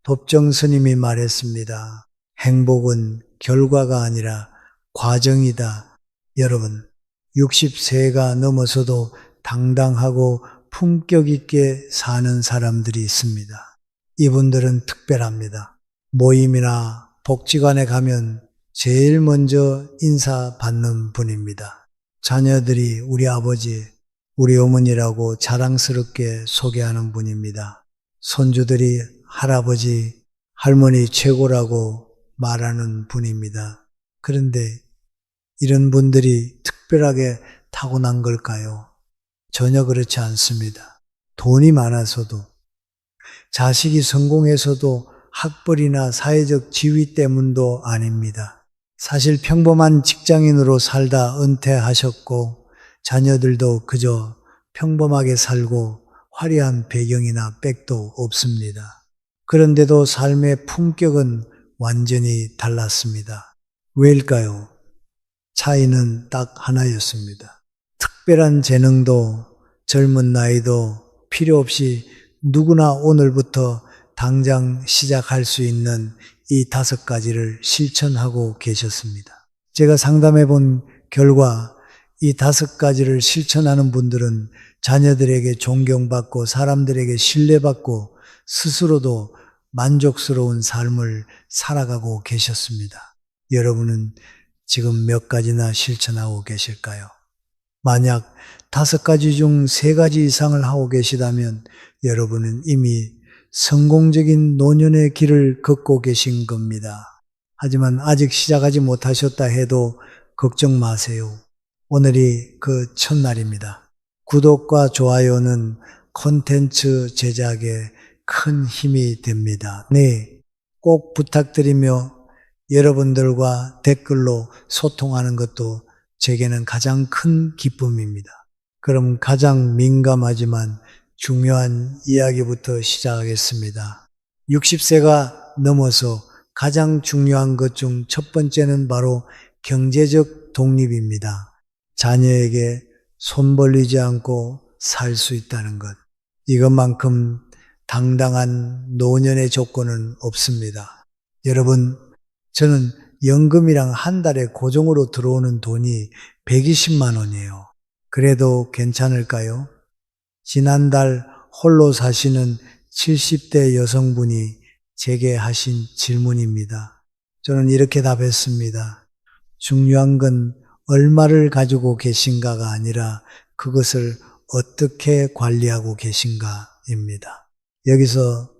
법정 스님이 말했습니다. 행복은 결과가 아니라 과정이다. 여러분, 60세가 넘어서도 당당하고 품격 있게 사는 사람들이 있습니다. 이분들은 특별합니다. 모임이나 복지관에 가면 제일 먼저 인사받는 분입니다. 자녀들이 우리 아버지, 우리 어머니라고 자랑스럽게 소개하는 분입니다. 손주들이 할아버지, 할머니 최고라고 말하는 분입니다. 그런데 이런 분들이 특별하게 타고난 걸까요? 전혀 그렇지 않습니다. 돈이 많아서도, 자식이 성공해서도 학벌이나 사회적 지위 때문도 아닙니다. 사실 평범한 직장인으로 살다 은퇴하셨고 자녀들도 그저 평범하게 살고 화려한 배경이나 백도 없습니다. 그런데도 삶의 품격은 완전히 달랐습니다. 왜일까요? 차이는 딱 하나였습니다. 특별한 재능도 젊은 나이도 필요 없이 누구나 오늘부터 당장 시작할 수 있는 이 5가지를 실천하고 계셨습니다. 제가 상담해 본 결과 이 5가지를 실천하는 분들은 자녀들에게 존경받고 사람들에게 신뢰받고 스스로도 만족스러운 삶을 살아가고 계셨습니다. 여러분은 지금 몇 가지나 실천하고 계실까요? 만약 5가지 중 3가지 이상을 하고 계시다면 여러분은 이미 성공적인 노년의 길을 걷고 계신 겁니다. 하지만 아직 시작하지 못하셨다 해도 걱정 마세요. 오늘이 그 첫날입니다. 구독과 좋아요는 콘텐츠 제작에 큰 힘이 됩니다. 네, 꼭 부탁드리며 여러분들과 댓글로 소통하는 것도 제게는 가장 큰 기쁨입니다. 그럼 가장 민감하지만 중요한 이야기부터 시작하겠습니다. 60세가 넘어서 가장 중요한 것 중 첫 번째는 바로 경제적 독립입니다. 자녀에게 손 벌리지 않고 살 수 있다는 것. 이것만큼 당당한 노년의 조건은 없습니다. 여러분, 저는 연금이랑 한 달에 고정으로 들어오는 돈이 120만 원이에요. 그래도 괜찮을까요? 지난달 홀로 사시는 70대 여성분이 제게 하신 질문입니다. 저는 이렇게 답했습니다. 중요한 건 얼마를 가지고 계신가가 아니라 그것을 어떻게 관리하고 계신가입니다. 여기서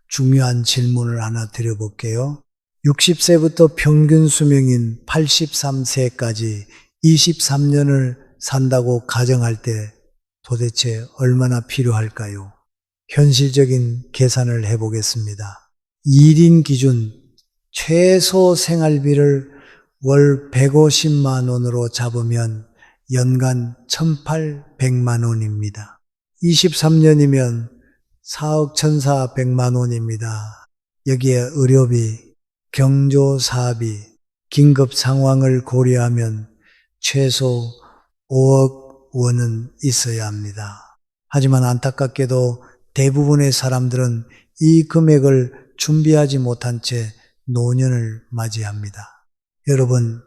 중요한 질문을 하나 드려볼게요. 60세부터 평균 수명인 83세까지 23년을 산다고 가정할 때 도대체 얼마나 필요할까요? 현실적인 계산을 해보겠습니다. 1인 기준 최소 생활비를 월 150만 원으로 잡으면 연간 1,800만 원입니다. 23년이면 4억 1,400만 원입니다. 여기에 의료비, 경조사비, 긴급 상황을 고려하면 최소 5억 원은 있어야 합니다. 하지만 안타깝게도 대부분의 사람들은 이 금액을 준비하지 못한 채 노년을 맞이합니다. 여러분,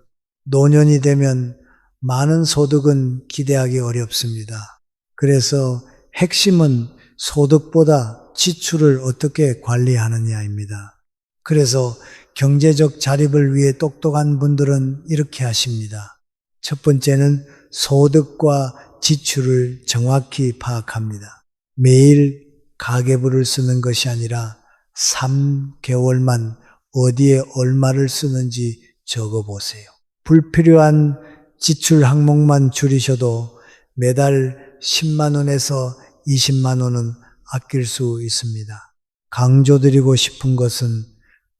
노년이 되면 많은 소득은 기대하기 어렵습니다. 그래서 핵심은 소득보다 지출을 어떻게 관리하느냐입니다. 그래서 경제적 자립을 위해 똑똑한 분들은 이렇게 하십니다. 첫 번째는 소득과 지출을 정확히 파악합니다. 매일 가계부를 쓰는 것이 아니라 3개월만 어디에 얼마를 쓰는지 적어보세요. 불필요한 지출 항목만 줄이셔도 매달 10만 원에서 20만 원은 아낄 수 있습니다. 강조드리고 싶은 것은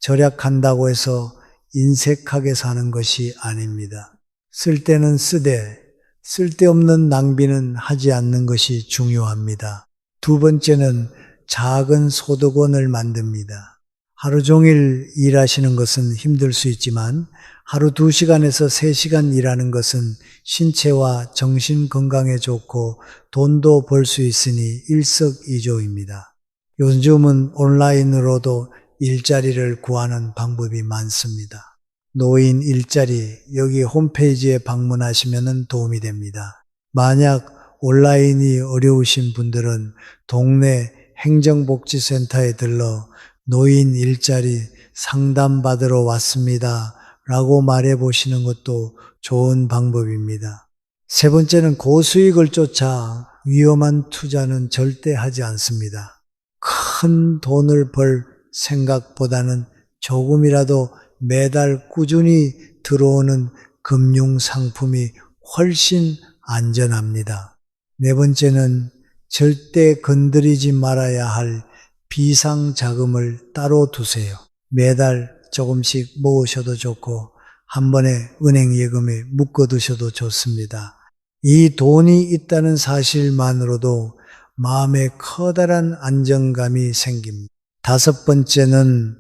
절약한다고 해서 인색하게 사는 것이 아닙니다. 쓸 때는 쓰되 쓸데없는 낭비는 하지 않는 것이 중요합니다. 두 번째는 작은 소득원을 만듭니다. 하루 종일 일하시는 것은 힘들 수 있지만 하루 2시간에서 3시간 일하는 것은 신체와 정신 건강에 좋고 돈도 벌 수 있으니 일석이조입니다. 요즘은 온라인으로도 일자리를 구하는 방법이 많습니다. 노인 일자리, 여기 홈페이지에 방문하시면 도움이 됩니다. 만약 온라인이 어려우신 분들은 동네 행정복지센터에 들러 노인 일자리 상담받으러 왔습니다. 라고 말해 보시는 것도 좋은 방법입니다. 세 번째는 고수익을 쫓아 위험한 투자는 절대 하지 않습니다. 큰 돈을 벌 생각보다는 조금이라도 매달 꾸준히 들어오는 금융 상품이 훨씬 안전합니다. 네 번째는 절대 건드리지 말아야 할 비상자금을 따로 두세요. 매달 조금씩 모으셔도 좋고 한 번에 은행 예금에 묶어두셔도 좋습니다. 이 돈이 있다는 사실만으로도 마음에 커다란 안정감이 생깁니다. 다섯 번째는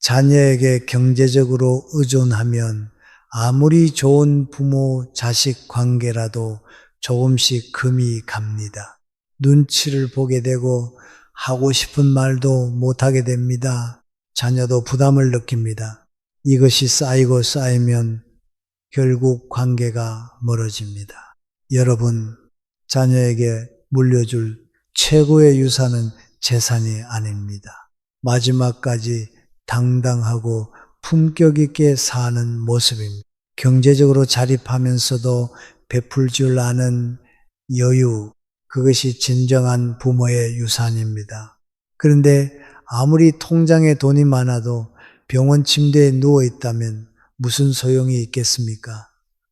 자녀에게 경제적으로 의존하면 아무리 좋은 부모 자식 관계라도 조금씩 금이 갑니다. 눈치를 보게 되고 하고 싶은 말도 못하게 됩니다. 자녀도 부담을 느낍니다. 이것이 쌓이고 쌓이면 결국 관계가 멀어집니다. 여러분, 자녀에게 물려줄 최고의 유산은 재산이 아닙니다. 마지막까지 당당하고 품격 있게 사는 모습입니다. 경제적으로 자립하면서도 베풀 줄 아는 여유, 그것이 진정한 부모의 유산입니다. 그런데 아무리 통장에 돈이 많아도 병원 침대에 누워 있다면 무슨 소용이 있겠습니까?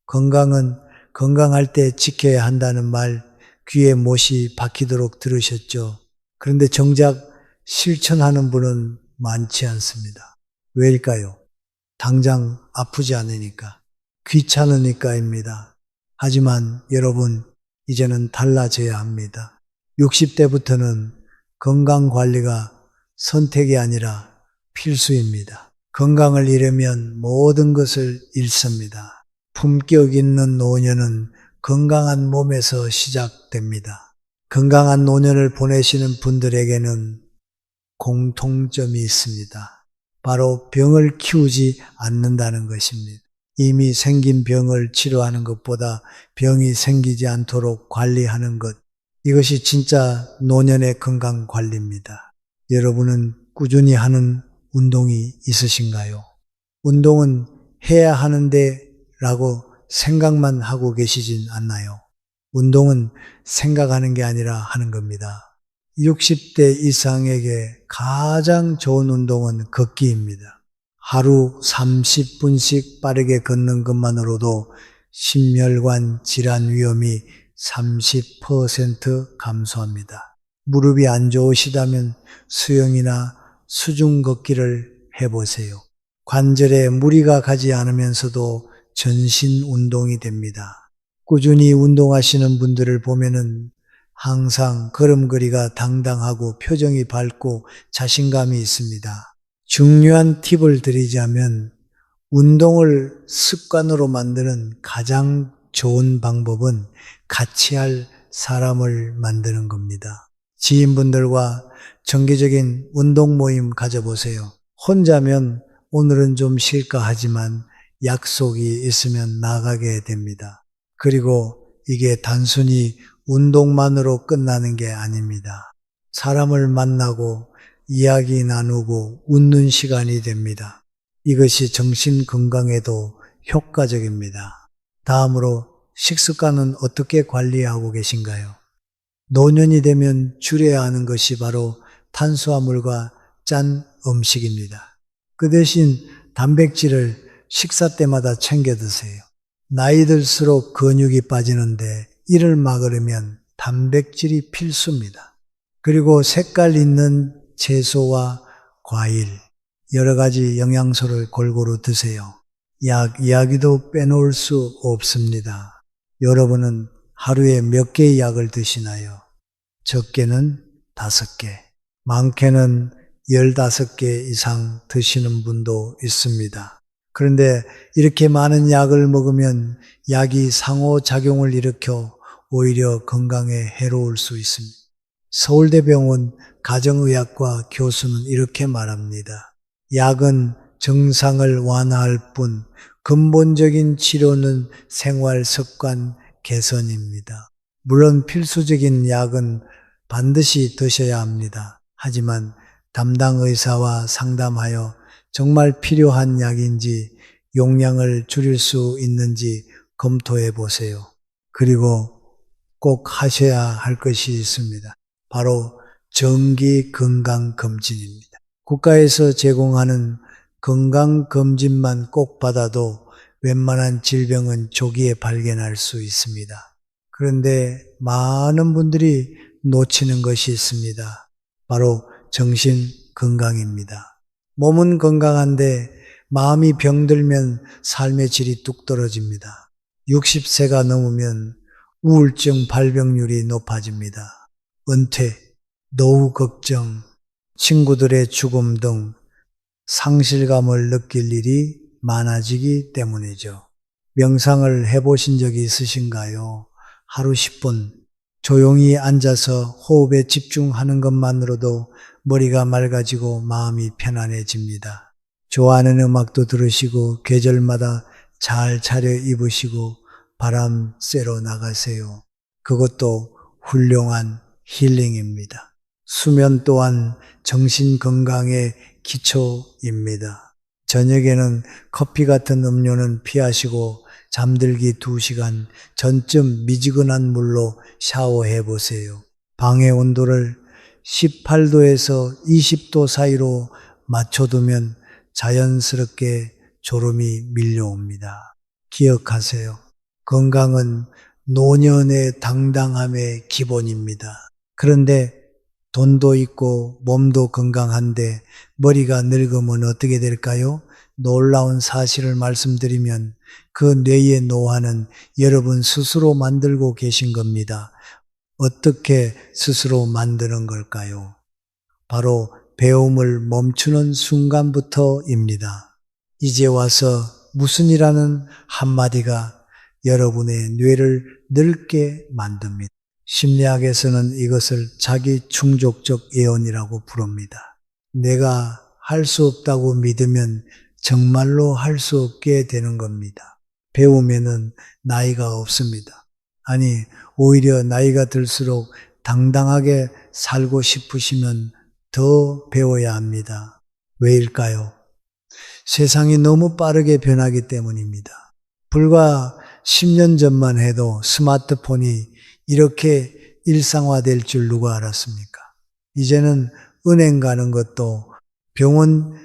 건강은 건강할 때 지켜야 한다는 말 귀에 못이 박히도록 들으셨죠? 그런데 정작 실천하는 분은 많지 않습니다. 왜일까요? 당장 아프지 않으니까, 귀찮으니까입니다. 하지만 여러분, 이제는 달라져야 합니다. 60대부터는 건강관리가 선택이 아니라 필수입니다. 건강을 잃으면 모든 것을 잃습니다. 품격 있는 노년은 건강한 몸에서 시작됩니다. 건강한 노년을 보내시는 분들에게는 공통점이 있습니다. 바로 병을 키우지 않는다는 것입니다. 이미 생긴 병을 치료하는 것보다 병이 생기지 않도록 관리하는 것, 이것이 진짜 노년의 건강 관리입니다. 여러분은 꾸준히 하는 운동이 있으신가요? 운동은 해야 하는데 라고 생각만 하고 계시진 않나요? 운동은 생각하는 게 아니라 하는 겁니다. 60대 이상에게 가장 좋은 운동은 걷기입니다. 하루 30분씩 빠르게 걷는 것만으로도 심혈관 질환 위험이 30% 감소합니다. 무릎이 안 좋으시다면 수영이나 수중 걷기를 해보세요. 관절에 무리가 가지 않으면서도 전신 운동이 됩니다. 꾸준히 운동하시는 분들을 보면은 항상 걸음걸이가 당당하고 표정이 밝고 자신감이 있습니다. 중요한 팁을 드리자면 운동을 습관으로 만드는 가장 좋은 방법은 같이 할 사람을 만드는 겁니다. 지인분들과 정기적인 운동 모임 가져보세요. 혼자면 오늘은 좀 쉴까 하지만 약속이 있으면 나가게 됩니다. 그리고 이게 단순히 운동만으로 끝나는 게 아닙니다. 사람을 만나고 이야기 나누고 웃는 시간이 됩니다. 이것이 정신 건강에도 효과적입니다. 다음으로 식습관은 어떻게 관리하고 계신가요? 노년이 되면 줄여야 하는 것이 바로 탄수화물과 짠 음식입니다. 그 대신 단백질을 식사 때마다 챙겨 드세요. 나이 들수록 근육이 빠지는데 이를 막으려면 단백질이 필수입니다. 그리고 색깔 있는 채소와 과일, 여러 가지 영양소를 골고루 드세요. 약 이야기도 빼놓을 수 없습니다. 여러분은 하루에 몇 개의 약을 드시나요? 적게는 5개, 많게는 15개 이상 드시는 분도 있습니다. 그런데 이렇게 많은 약을 먹으면 약이 상호작용을 일으켜 오히려 건강에 해로울 수 있습니다. 서울대병원 가정의학과 교수는 이렇게 말합니다. 약은 증상을 완화할 뿐 근본적인 치료는 생활 습관 개선입니다. 물론 필수적인 약은 반드시 드셔야 합니다. 하지만 담당 의사와 상담하여 정말 필요한 약인지 용량을 줄일 수 있는지 검토해 보세요. 그리고 꼭 하셔야 할 것이 있습니다. 바로 정기 건강검진입니다. 국가에서 제공하는 건강검진만 꼭 받아도 웬만한 질병은 조기에 발견할 수 있습니다. 그런데 많은 분들이 놓치는 것이 있습니다. 바로 정신 건강입니다. 몸은 건강한데 마음이 병들면 삶의 질이 뚝 떨어집니다. 60세가 넘으면 우울증 발병률이 높아집니다. 은퇴, 노후 걱정, 친구들의 죽음 등 상실감을 느낄 일이 많아지기 때문이죠. 명상을 해보신 적이 있으신가요? 하루 10분 조용히 앉아서 호흡에 집중하는 것만으로도 머리가 맑아지고 마음이 편안해집니다. 좋아하는 음악도 들으시고 계절마다 잘 차려 입으시고 바람 쐬러 나가세요. 그것도 훌륭한 힐링입니다. 수면 또한 정신 건강의 기초입니다. 저녁에는 커피 같은 음료는 피하시고 잠들기 2시간 전쯤 미지근한 물로 샤워해 보세요. 방의 온도를 18도에서 20도 사이로 맞춰두면 자연스럽게 졸음이 밀려옵니다. 기억하세요. 건강은 노년의 당당함의 기본입니다. 그런데 돈도 있고 몸도 건강한데 머리가 늙으면 어떻게 될까요? 놀라운 사실을 말씀드리면 그 뇌의 노화는 여러분 스스로 만들고 계신 겁니다. 어떻게 스스로 만드는 걸까요? 바로 배움을 멈추는 순간부터입니다. 이제 와서 무슨이라는 한마디가 여러분의 뇌를 늙게 만듭니다. 심리학에서는 이것을 자기 충족적 예언이라고 부릅니다. 내가 할 수 없다고 믿으면 정말로 할 수 없게 되는 겁니다. 배우면은 나이가 없습니다. 아니, 오히려 나이가 들수록 당당하게 살고 싶으시면 더 배워야 합니다. 왜일까요? 세상이 너무 빠르게 변하기 때문입니다. 불과 10년 전만 해도 스마트폰이 이렇게 일상화될 줄 누가 알았습니까? 이제는 은행 가는 것도 병원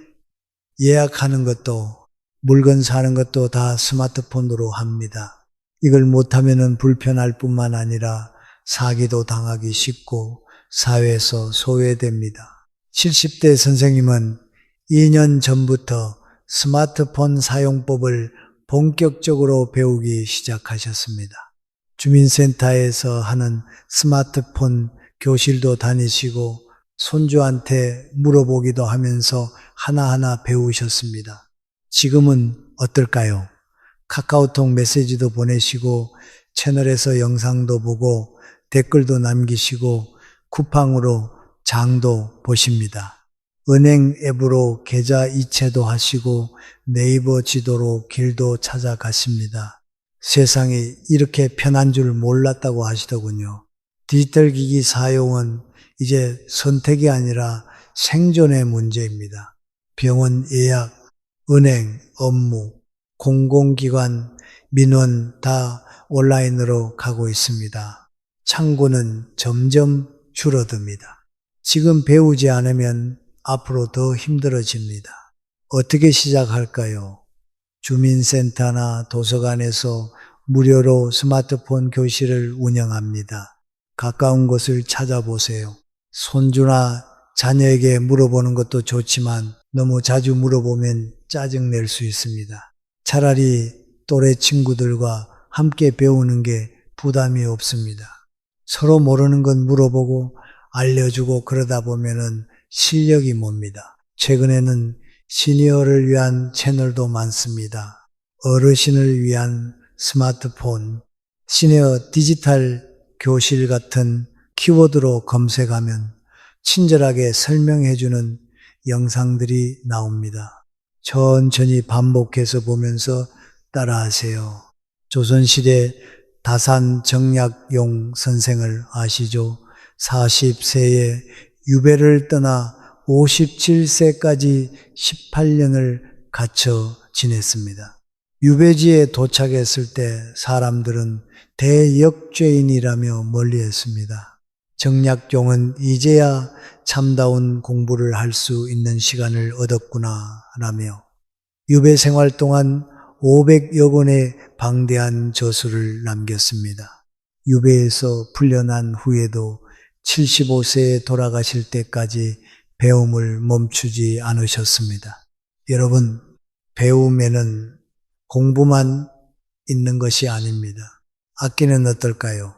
예약하는 것도 물건 사는 것도 다 스마트폰으로 합니다. 이걸 못하면 불편할 뿐만 아니라 사기도 당하기 쉽고 사회에서 소외됩니다. 70대 선생님은 2년 전부터 스마트폰 사용법을 본격적으로 배우기 시작하셨습니다. 주민센터에서 하는 스마트폰 교실도 다니시고 손주한테 물어보기도 하면서 하나하나 배우셨습니다. 지금은 어떨까요? 카카오톡 메시지도 보내시고 채널에서 영상도 보고 댓글도 남기시고 쿠팡으로 장도 보십니다. 은행 앱으로 계좌 이체도 하시고 네이버 지도로 길도 찾아가십니다. 세상이 이렇게 편한 줄 몰랐다고 하시더군요. 디지털 기기 사용은 이제 선택이 아니라 생존의 문제입니다. 병원 예약, 은행, 업무, 공공기관, 민원 다 온라인으로 가고 있습니다. 창구는 점점 줄어듭니다. 지금 배우지 않으면 앞으로 더 힘들어집니다. 어떻게 시작할까요? 주민센터나 도서관에서 무료로 스마트폰 교실을 운영합니다. 가까운 곳을 찾아보세요. 손주나 자녀에게 물어보는 것도 좋지만 너무 자주 물어보면 짜증낼 수 있습니다. 차라리 또래 친구들과 함께 배우는 게 부담이 없습니다. 서로 모르는 건 물어보고 알려주고 그러다 보면은 실력이 멉니다. 최근에는 시니어를 위한 채널도 많습니다. 어르신을 위한 스마트폰, 시니어 디지털 교실 같은 키워드로 검색하면 친절하게 설명해주는 영상들이 나옵니다. 천천히 반복해서 보면서 따라하세요. 조선시대 다산 정약용 선생을 아시죠? 40세에 유배를 떠나 57세까지 18년을 갇혀 지냈습니다. 유배지에 도착했을 때 사람들은 대역죄인이라며 멀리했습니다. 정약용은 이제야 참다운 공부를 할 수 있는 시간을 얻었구나 라며 유배 생활 동안 500여 권의 방대한 저수를 남겼습니다. 유배에서 풀려난 후에도 75세에 돌아가실 때까지 배움을 멈추지 않으셨습니다. 여러분, 배움에는 공부만 있는 것이 아닙니다. 악기는 어떨까요?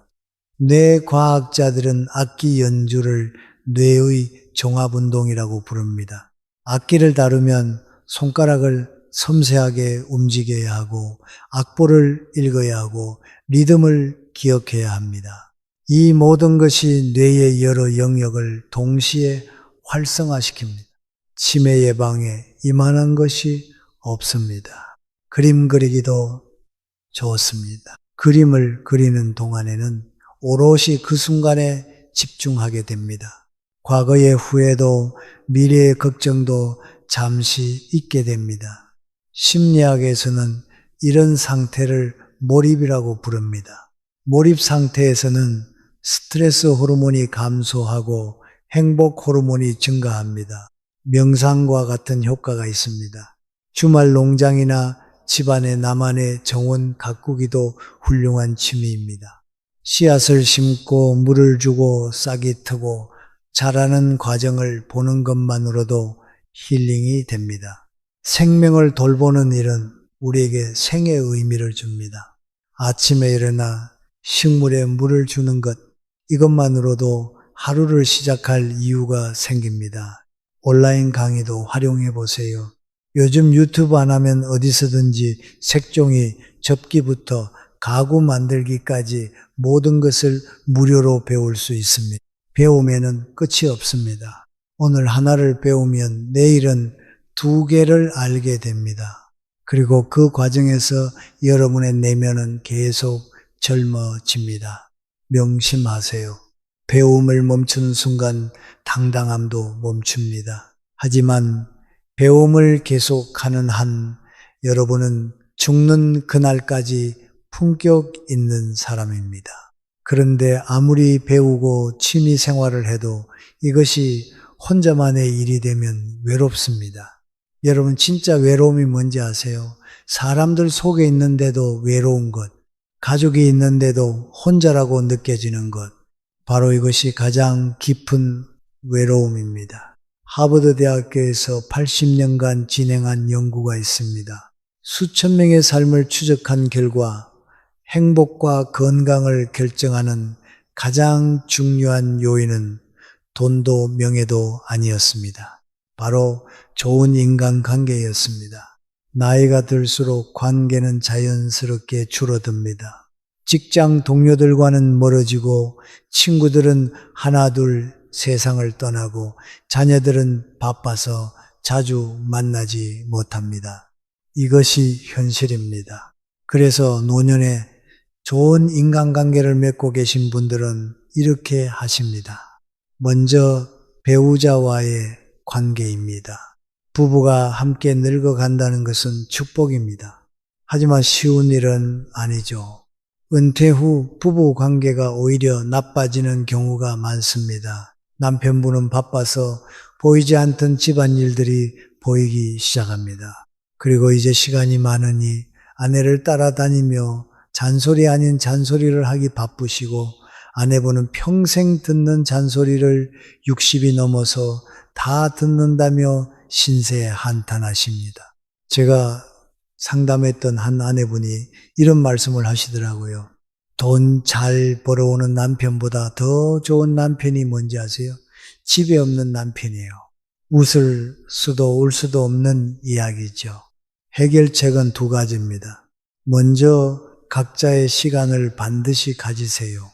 뇌과학자들은 악기 연주를 뇌의 종합운동이라고 부릅니다. 악기를 다루면 손가락을 섬세하게 움직여야 하고 악보를 읽어야 하고 리듬을 기억해야 합니다. 이 모든 것이 뇌의 여러 영역을 동시에 활성화시킵니다. 치매 예방에 이만한 것이 없습니다. 그림 그리기도 좋습니다. 그림을 그리는 동안에는 오롯이 그 순간에 집중하게 됩니다. 과거의 후회도 미래의 걱정도 잠시 잊게 됩니다. 심리학에서는 이런 상태를 몰입이라고 부릅니다. 몰입 상태에서는 스트레스 호르몬이 감소하고 행복 호르몬이 증가합니다. 명상과 같은 효과가 있습니다. 주말 농장이나 집안의 나만의 정원 가꾸기도 훌륭한 취미입니다. 씨앗을 심고 물을 주고 싹이 트고 자라는 과정을 보는 것만으로도 힐링이 됩니다. 생명을 돌보는 일은 우리에게 생의 의미를 줍니다. 아침에 일어나 식물에 물을 주는 것, 이것만으로도 하루를 시작할 이유가 생깁니다. 온라인 강의도 활용해 보세요. 요즘 유튜브 안 하면 어디서든지 색종이, 접기부터 가구 만들기까지 모든 것을 무료로 배울 수 있습니다. 배움에는 끝이 없습니다. 오늘 하나를 배우면 내일은 2개를 알게 됩니다. 그리고 그 과정에서 여러분의 내면은 계속 젊어집니다. 명심하세요. 배움을 멈추는 순간 당당함도 멈춥니다. 하지만 배움을 계속하는 한 여러분은 죽는 그날까지 품격 있는 사람입니다. 그런데 아무리 배우고 취미 생활을 해도 이것이 혼자만의 일이 되면 외롭습니다. 여러분 진짜 외로움이 뭔지 아세요? 사람들 속에 있는데도 외로운 것, 가족이 있는데도 혼자라고 느껴지는 것, 바로 이것이 가장 깊은 외로움입니다. 하버드 대학교에서 80년간 진행한 연구가 있습니다. 수천 명의 삶을 추적한 결과 행복과 건강을 결정하는 가장 중요한 요인은 돈도 명예도 아니었습니다. 바로 좋은 인간관계였습니다. 나이가 들수록 관계는 자연스럽게 줄어듭니다. 직장 동료들과는 멀어지고 친구들은 하나둘 세상을 떠나고 자녀들은 바빠서 자주 만나지 못합니다. 이것이 현실입니다. 그래서 노년에 좋은 인간관계를 맺고 계신 분들은 이렇게 하십니다. 먼저 배우자와의 관계입니다. 부부가 함께 늙어간다는 것은 축복입니다. 하지만 쉬운 일은 아니죠. 은퇴 후 부부 관계가 오히려 나빠지는 경우가 많습니다. 남편분은 바빠서 보이지 않던 집안일들이 보이기 시작합니다. 그리고 이제 시간이 많으니 아내를 따라다니며 잔소리 아닌 잔소리를 하기 바쁘시고 아내분은 평생 듣는 잔소리를 60이 넘어서 다 듣는다며 신세 한탄하십니다. 제가 상담했던 한 아내분이 이런 말씀을 하시더라고요. 돈 잘 벌어오는 남편보다 더 좋은 남편이 뭔지 아세요? 집에 없는 남편이에요. 웃을 수도 울 수도 없는 이야기죠. 해결책은 2가지입니다. 먼저 각자의 시간을 반드시 가지세요.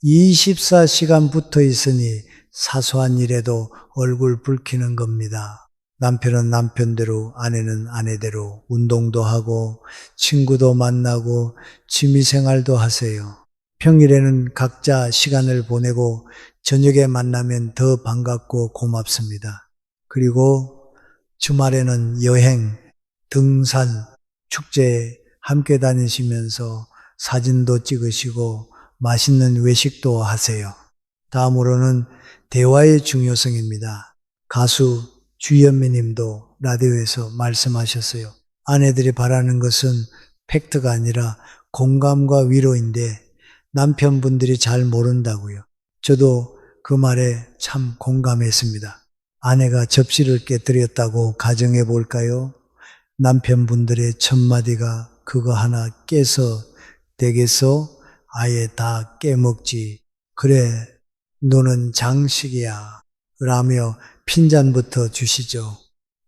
24시간 붙어 있으니 사소한 일에도 얼굴 붉히는 겁니다. 남편은 남편대로, 아내는 아내대로 운동도 하고 친구도 만나고 취미생활도 하세요. 평일에는 각자 시간을 보내고 저녁에 만나면 더 반갑고 고맙습니다. 그리고 주말에는 여행, 등산, 축제에 함께 다니시면서 사진도 찍으시고 맛있는 외식도 하세요. 다음으로는 대화의 중요성입니다. 가수 주현미 님도 라디오에서 말씀하셨어요. 아내들이 바라는 것은 팩트가 아니라 공감과 위로인데 남편분들이 잘 모른다고요. 저도 그 말에 참 공감했습니다. 아내가 접시를 깨뜨렸다고 가정해 볼까요? 남편분들의 첫마디가 그거 하나 깨서 되겠어? 아예 다 깨먹지. 그래, 너는 장식이야. 라며 핀잔부터 주시죠.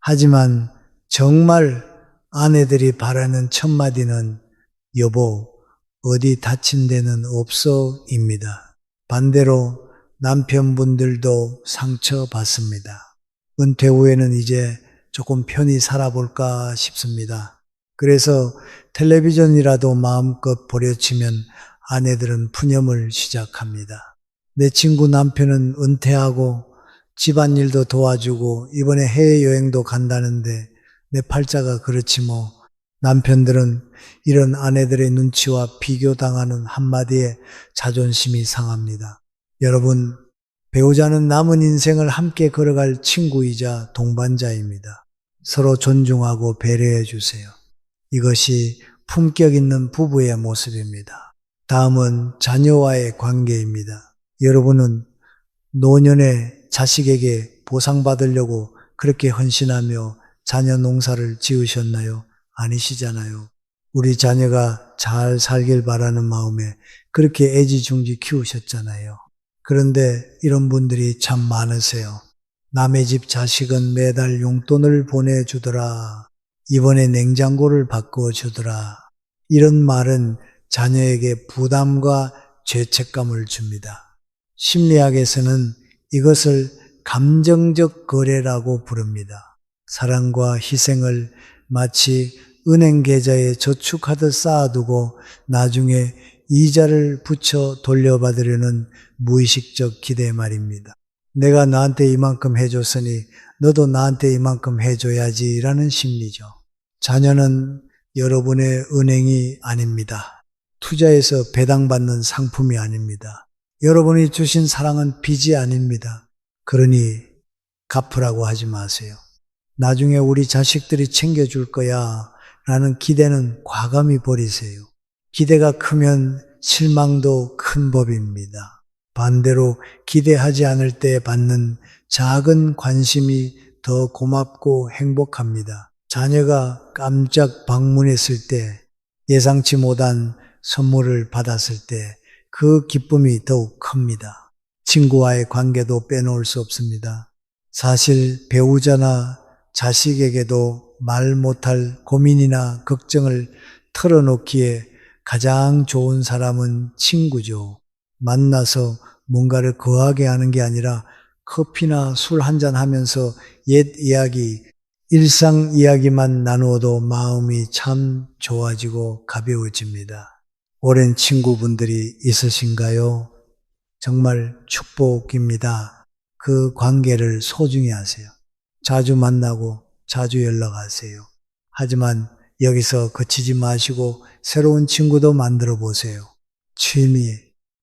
하지만 정말 아내들이 바라는 첫마디는 여보, 어디 다친 데는 없어? 입니다. 반대로 남편분들도 상처받습니다. 은퇴 후에는 이제 조금 편히 살아볼까 싶습니다. 그래서 텔레비전이라도 마음껏 보려치면 아내들은 푸념을 시작합니다. 내 친구 남편은 은퇴하고 집안일도 도와주고 이번에 해외여행도 간다는데 내 팔자가 그렇지 뭐. 남편들은 이런 아내들의 눈치와 비교당하는 한마디에 자존심이 상합니다. 여러분, 배우자는 남은 인생을 함께 걸어갈 친구이자 동반자입니다. 서로 존중하고 배려해 주세요. 이것이 품격 있는 부부의 모습입니다. 다음은 자녀와의 관계입니다. 여러분은 노년에 자식에게 보상받으려고 그렇게 헌신하며 자녀 농사를 지으셨나요? 아니시잖아요. 우리 자녀가 잘 살길 바라는 마음에 그렇게 애지중지 키우셨잖아요. 그런데 이런 분들이 참 많으세요. 남의 집 자식은 매달 용돈을 보내주더라. 이번에 냉장고를 바꿔주더라. 이런 말은 자녀에게 부담과 죄책감을 줍니다. 심리학에서는 이것을 감정적 거래라고 부릅니다. 사랑과 희생을 마치 은행 계좌에 저축하듯 쌓아두고 나중에 이자를 붙여 돌려받으려는 무의식적 기대 말입니다. 내가 너한테 이만큼 해줬으니 너도 나한테 이만큼 해줘야지 라는 심리죠. 자녀는 여러분의 은행이 아닙니다. 투자해서 배당받는 상품이 아닙니다. 여러분이 주신 사랑은 빚이 아닙니다. 그러니 갚으라고 하지 마세요. 나중에 우리 자식들이 챙겨줄 거야 라는 기대는 과감히 버리세요. 기대가 크면 실망도 큰 법입니다. 반대로 기대하지 않을 때 받는 작은 관심이 더 고맙고 행복합니다. 자녀가 깜짝 방문했을 때, 예상치 못한 선물을 받았을 때 그 기쁨이 더욱 큽니다. 친구와의 관계도 빼놓을 수 없습니다. 사실 배우자나 자식에게도 말 못할 고민이나 걱정을 털어놓기에 가장 좋은 사람은 친구죠. 만나서 뭔가를 거하게 하는 게 아니라 커피나 술 한잔 하면서 옛 이야기, 일상 이야기만 나누어도 마음이 참 좋아지고 가벼워집니다. 오랜 친구분들이 있으신가요? 정말 축복입니다. 그 관계를 소중히 하세요. 자주 만나고 자주 연락하세요. 하지만 여기서 그치지 마시고 새로운 친구도 만들어 보세요. 취미,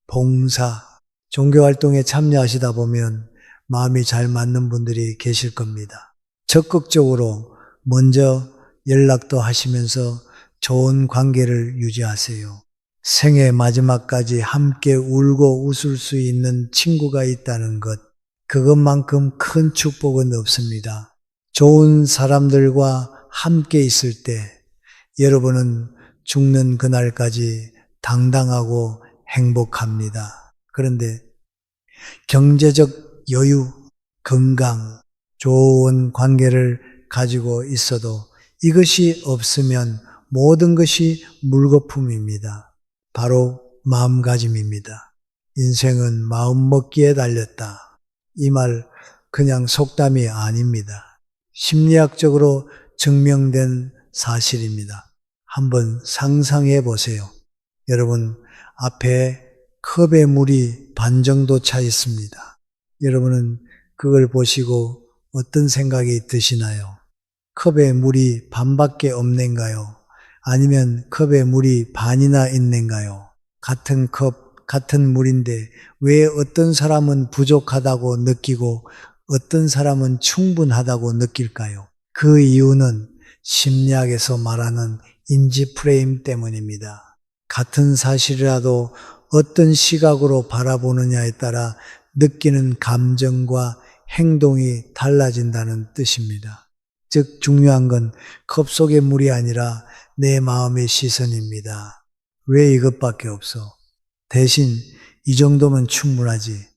봉사, 종교활동에 참여하시다 보면 마음이 잘 맞는 분들이 계실 겁니다. 적극적으로 먼저 연락도 하시면서 좋은 관계를 유지하세요. 생애 마지막까지 함께 울고 웃을 수 있는 친구가 있다는 것, 그것만큼 큰 축복은 없습니다. 좋은 사람들과 함께 있을 때 여러분은 죽는 그날까지 당당하고 행복합니다. 그런데 경제적 여유, 건강, 좋은 관계를 가지고 있어도 이것이 없으면 모든 것이 물거품입니다. 바로 마음가짐입니다. 인생은 마음먹기에 달렸다. 이 말 그냥 속담이 아닙니다. 심리학적으로 증명된 사실입니다. 한번 상상해 보세요. 여러분, 앞에 컵에 물이 반 정도 차 있습니다. 여러분은 그걸 보시고 어떤 생각이 드시나요? 컵에 물이 반밖에 없는가요? 아니면 컵에 물이 반이나 있는가요? 같은 컵, 같은 물인데 왜 어떤 사람은 부족하다고 느끼고 어떤 사람은 충분하다고 느낄까요? 그 이유는 심리학에서 말하는 인지 프레임 때문입니다. 같은 사실이라도 어떤 시각으로 바라보느냐에 따라 느끼는 감정과 행동이 달라진다는 뜻입니다. 즉 중요한 건 컵 속의 물이 아니라 내 마음의 시선입니다. 왜 이것밖에 없어? 대신 이 정도면 충분하지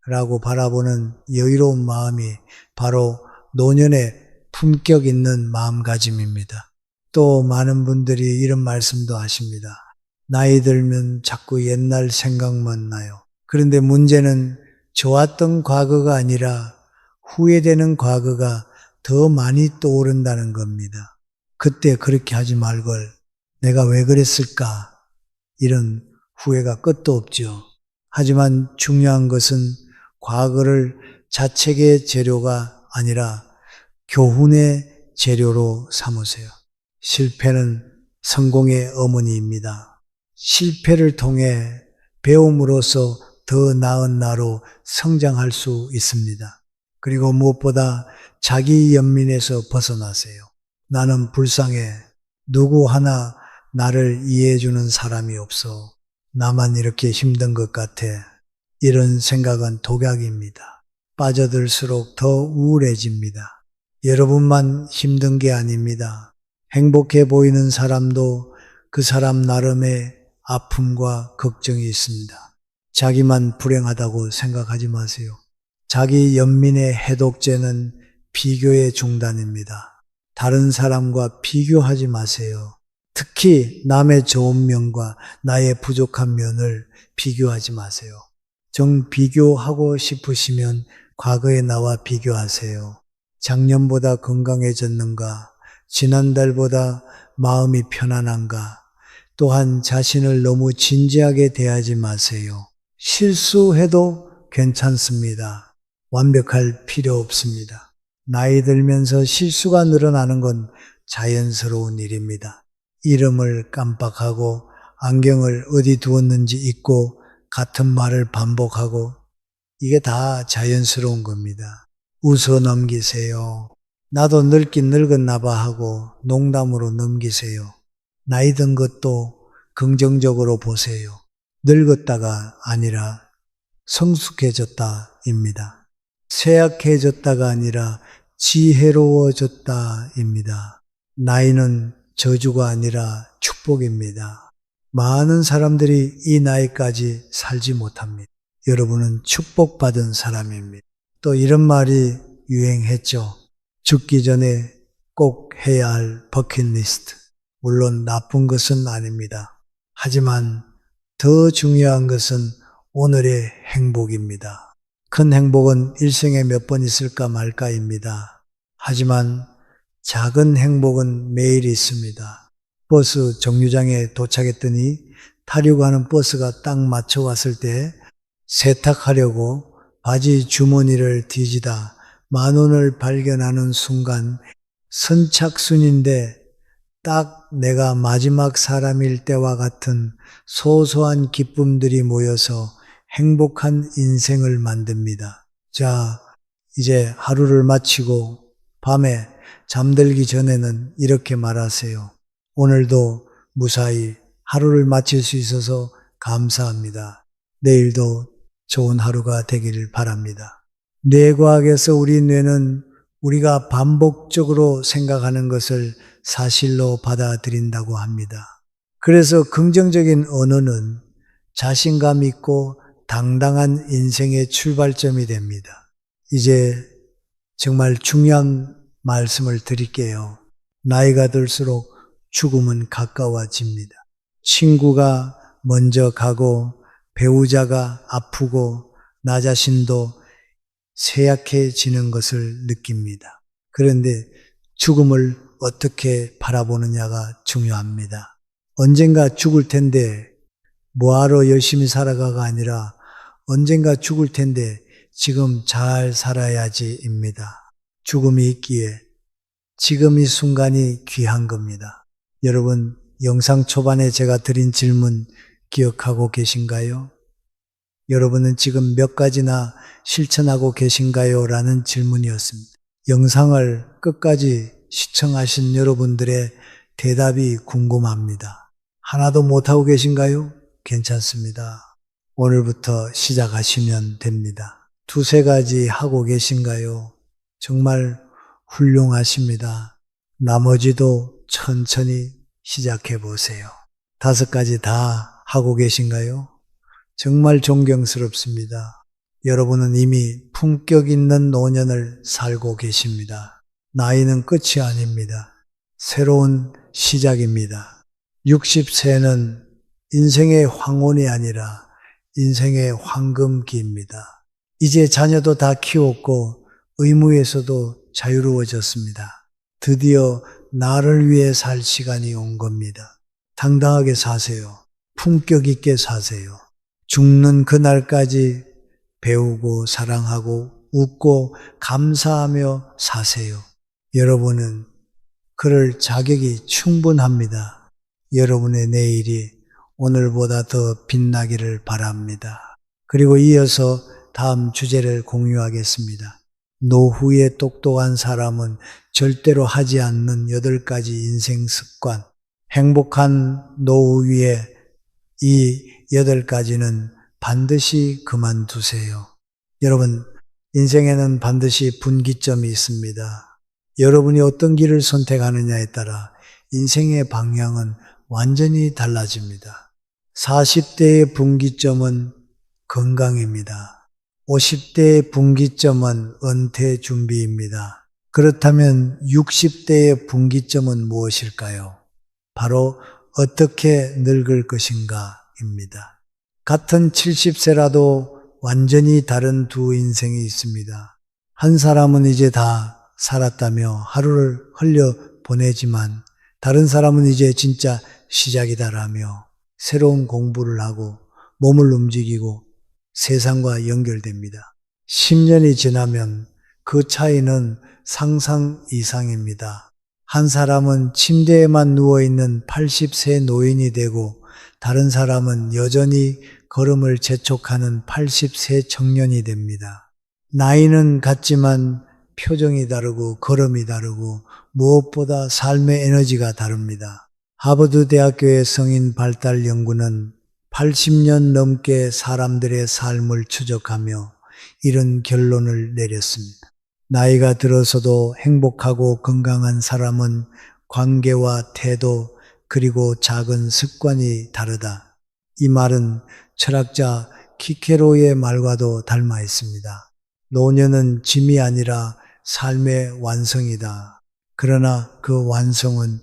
라고 바라보는 여유로운 마음이 바로 노년의 품격 있는 마음가짐입니다. 또 많은 분들이 이런 말씀도 하십니다. 나이 들면 자꾸 옛날 생각만 나요. 그런데 문제는 좋았던 과거가 아니라 후회되는 과거가 더 많이 떠오른다는 겁니다. 그때 그렇게 하지 말걸 내가 왜 그랬을까? 이런 후회가 끝도 없죠. 하지만 중요한 것은 과거를 자책의 재료가 아니라 교훈의 재료로 삼으세요. 실패는 성공의 어머니입니다. 실패를 통해 배움으로써 더 나은 나로 성장할 수 있습니다. 그리고 무엇보다 자기 연민에서 벗어나세요. 나는 불쌍해. 누구 하나 나를 이해해주는 사람이 없어. 나만 이렇게 힘든 것 같아. 이런 생각은 독약입니다. 빠져들수록 더 우울해집니다. 여러분만 힘든 게 아닙니다. 행복해 보이는 사람도 그 사람 나름의 아픔과 걱정이 있습니다. 자기만 불행하다고 생각하지 마세요. 자기 연민의 해독제는 비교의 중단입니다. 다른 사람과 비교하지 마세요. 특히 남의 좋은 면과 나의 부족한 면을 비교하지 마세요. 정 비교하고 싶으시면 과거의 나와 비교하세요. 작년보다 건강해졌는가? 지난달보다 마음이 편안한가? 또한 자신을 너무 진지하게 대하지 마세요. 실수해도 괜찮습니다. 완벽할 필요 없습니다. 나이 들면서 실수가 늘어나는 건 자연스러운 일입니다. 이름을 깜빡하고 안경을 어디 두었는지 잊고 같은 말을 반복하고 이게 다 자연스러운 겁니다. 웃어 넘기세요. 나도 늙긴 늙었나 봐 하고 농담으로 넘기세요. 나이 든 것도 긍정적으로 보세요. 늙었다가 아니라 성숙해졌다입니다. 쇠약해졌다가 아니라 지혜로워졌다입니다. 나이는 저주가 아니라 축복입니다. 많은 사람들이 이 나이까지 살지 못합니다. 여러분은 축복받은 사람입니다. 또 이런 말이 유행했죠. 죽기 전에 꼭 해야 할 버킷리스트. 물론 나쁜 것은 아닙니다. 하지만 더 중요한 것은 오늘의 행복입니다. 큰 행복은 일생에 몇 번 있을까 말까입니다. 하지만 작은 행복은 매일 있습니다. 버스 정류장에 도착했더니 타려고 하는 버스가 딱 맞춰 왔을 때 세탁하려고 바지 주머니를 뒤지다 10,000원을 발견하는 순간 선착순인데 딱 내가 마지막 사람일 때와 같은 소소한 기쁨들이 모여서 행복한 인생을 만듭니다. 자, 이제 하루를 마치고 밤에 잠들기 전에는 이렇게 말하세요. 오늘도 무사히 하루를 마칠 수 있어서 감사합니다. 내일도 좋은 하루가 되기를 바랍니다. 뇌과학에서 우리 뇌는 우리가 반복적으로 생각하는 것을 사실로 받아들인다고 합니다. 그래서 긍정적인 언어는 자신감 있고 당당한 인생의 출발점이 됩니다. 이제 정말 중요한 말씀을 드릴게요. 나이가 들수록 죽음은 가까워집니다. 친구가 먼저 가고 배우자가 아프고 나 자신도 쇠약해지는 것을 느낍니다. 그런데 죽음을 어떻게 바라보느냐가 중요합니다. 언젠가 죽을 텐데 뭐하러 열심히 살아가가 아니라 언젠가 죽을 텐데 지금 잘 살아야지입니다. 죽음이 있기에 지금 이 순간이 귀한 겁니다. 여러분, 영상 초반에 제가 드린 질문 기억하고 계신가요? 여러분은 지금 몇 가지나 실천하고 계신가요? 라는 질문이었습니다. 영상을 끝까지 시청하신 여러분들의 대답이 궁금합니다. 하나도 못하고 계신가요? 괜찮습니다. 오늘부터 시작하시면 됩니다. 두세 가지 하고 계신가요? 정말 훌륭하십니다. 나머지도 천천히 시작해 보세요. 다섯 가지 다 하고 계신가요? 정말 존경스럽습니다. 여러분은 이미 품격 있는 노년을 살고 계십니다. 나이는 끝이 아닙니다. 새로운 시작입니다. 60세는 인생의 황혼이 아니라 인생의 황금기입니다. 이제 자녀도 다 키웠고 의무에서도 자유로워졌습니다. 드디어 나를 위해 살 시간이 온 겁니다. 당당하게 사세요. 품격 있게 사세요. 죽는 그날까지 배우고 사랑하고 웃고 감사하며 사세요. 여러분은 그럴 자격이 충분합니다. 여러분의 내일이 오늘보다 더 빛나기를 바랍니다. 그리고 이어서 다음 주제를 공유하겠습니다. 노후에 똑똑한 사람은 절대로 하지 않는 8가지 인생 습관. 행복한 노후 위에 이 8가지는 반드시 그만두세요. 여러분, 인생에는 반드시 분기점이 있습니다. 여러분이 어떤 길을 선택하느냐에 따라 인생의 방향은 완전히 달라집니다. 40대의 분기점은 건강입니다. 50대의 분기점은 은퇴 준비입니다. 그렇다면 60대의 분기점은 무엇일까요? 바로 어떻게 늙을 것인가입니다. 같은 70세라도 완전히 다른 두 인생이 있습니다. 한 사람은 이제 다 살았다며 하루를 흘려 보내지만 다른 사람은 이제 진짜 시작이다라며 새로운 공부를 하고 몸을 움직이고 세상과 연결됩니다. 10년이 지나면 그 차이는 상상 이상입니다. 한 사람은 침대에만 누워있는 80세 노인이 되고 다른 사람은 여전히 걸음을 재촉하는 80세 청년이 됩니다. 나이는 같지만 표정이 다르고 걸음이 다르고 무엇보다 삶의 에너지가 다릅니다. 하버드 대학교의 성인 발달 연구는 80년 넘게 사람들의 삶을 추적하며 이런 결론을 내렸습니다. 나이가 들어서도 행복하고 건강한 사람은 관계와 태도 그리고 작은 습관이 다르다. 이 말은 철학자 키케로의 말과도 닮아 있습니다. 노년은 짐이 아니라 삶의 완성이다. 그러나 그 완성은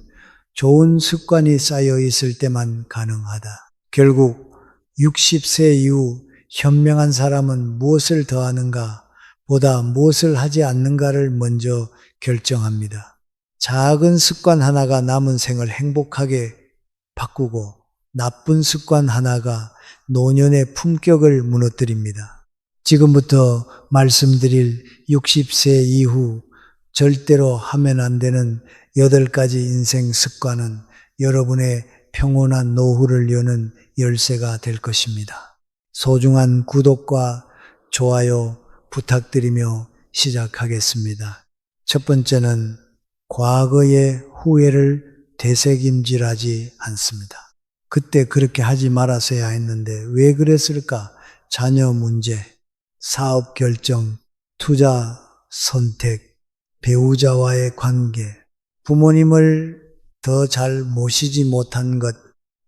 좋은 습관이 쌓여 있을 때만 가능하다. 결국 60세 이후 현명한 사람은 무엇을 더하는가 보다 무엇을 하지 않는가를 먼저 결정합니다. 작은 습관 하나가 남은 생을 행복하게 바꾸고 나쁜 습관 하나가 노년의 품격을 무너뜨립니다. 지금부터 말씀드릴 60세 이후 절대로 하면 안 되는 8가지 인생 습관은 여러분의 평온한 노후를 여는 열쇠가 될 것입니다. 소중한 구독과 좋아요 부탁드리며 시작하겠습니다. 첫 번째는 과거의 후회를 되새김질하지 않습니다. 그때 그렇게 하지 말았어야 했는데 왜 그랬을까? 자녀 문제, 사업 결정, 투자 선택, 배우자와의 관계, 부모님을 더 잘 모시지 못한 것,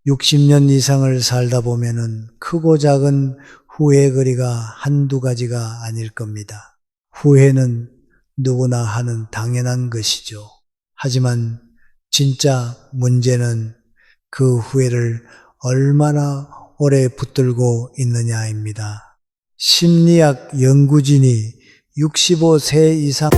60년 이상을 살다 보면은 크고 작은 후회거리가 한두 가지가 아닐 겁니다. 후회는 누구나 하는 당연한 것이죠. 하지만 진짜 문제는 그 후회를 얼마나 오래 붙들고 있느냐입니다. 심리학 연구진이 65세 이상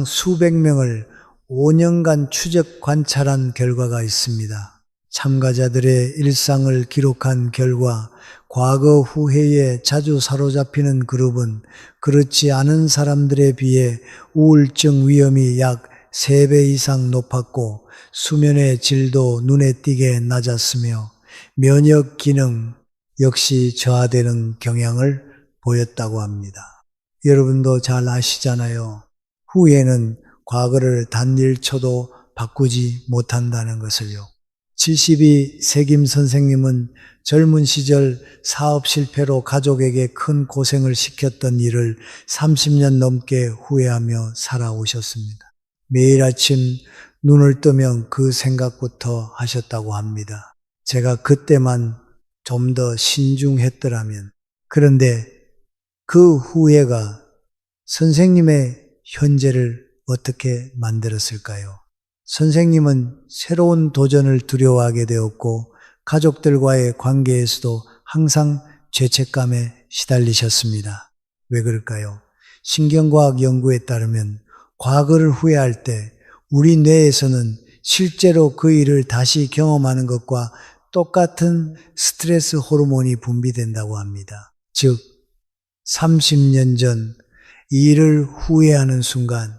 수백 명을 5년간 추적 관찰한 결과가 있습니다. 참가자들의 일상을 기록한 결과 과거 후회에 자주 사로잡히는 그룹은 그렇지 않은 사람들에 비해 우울증 위험이 약 3배 이상 높았고 수면의 질도 눈에 띄게 낮았으며 면역 기능 역시 저하되는 경향을 보였다고 합니다. 여러분도 잘 아시잖아요. 후회는 과거를 단일초도 바꾸지 못한다는 것을요. 72 세김 선생님은 젊은 시절 사업 실패로 가족에게 큰 고생을 시켰던 일을 30년 넘게 후회하며 살아오셨습니다. 매일 아침 눈을 뜨면 그 생각부터 하셨다고 합니다. 제가 그때만 좀 더 신중했더라면. 그런데 그 후회가 선생님의 현재를 어떻게 만들었을까요? 선생님은 새로운 도전을 두려워하게 되었고 가족들과의 관계에서도 항상 죄책감에 시달리셨습니다. 왜 그럴까요? 신경과학 연구에 따르면 과거를 후회할 때 우리 뇌에서는 실제로 그 일을 다시 경험하는 것과 똑같은 스트레스 호르몬이 분비된다고 합니다. 즉 30년 전 이 일을 후회하는 순간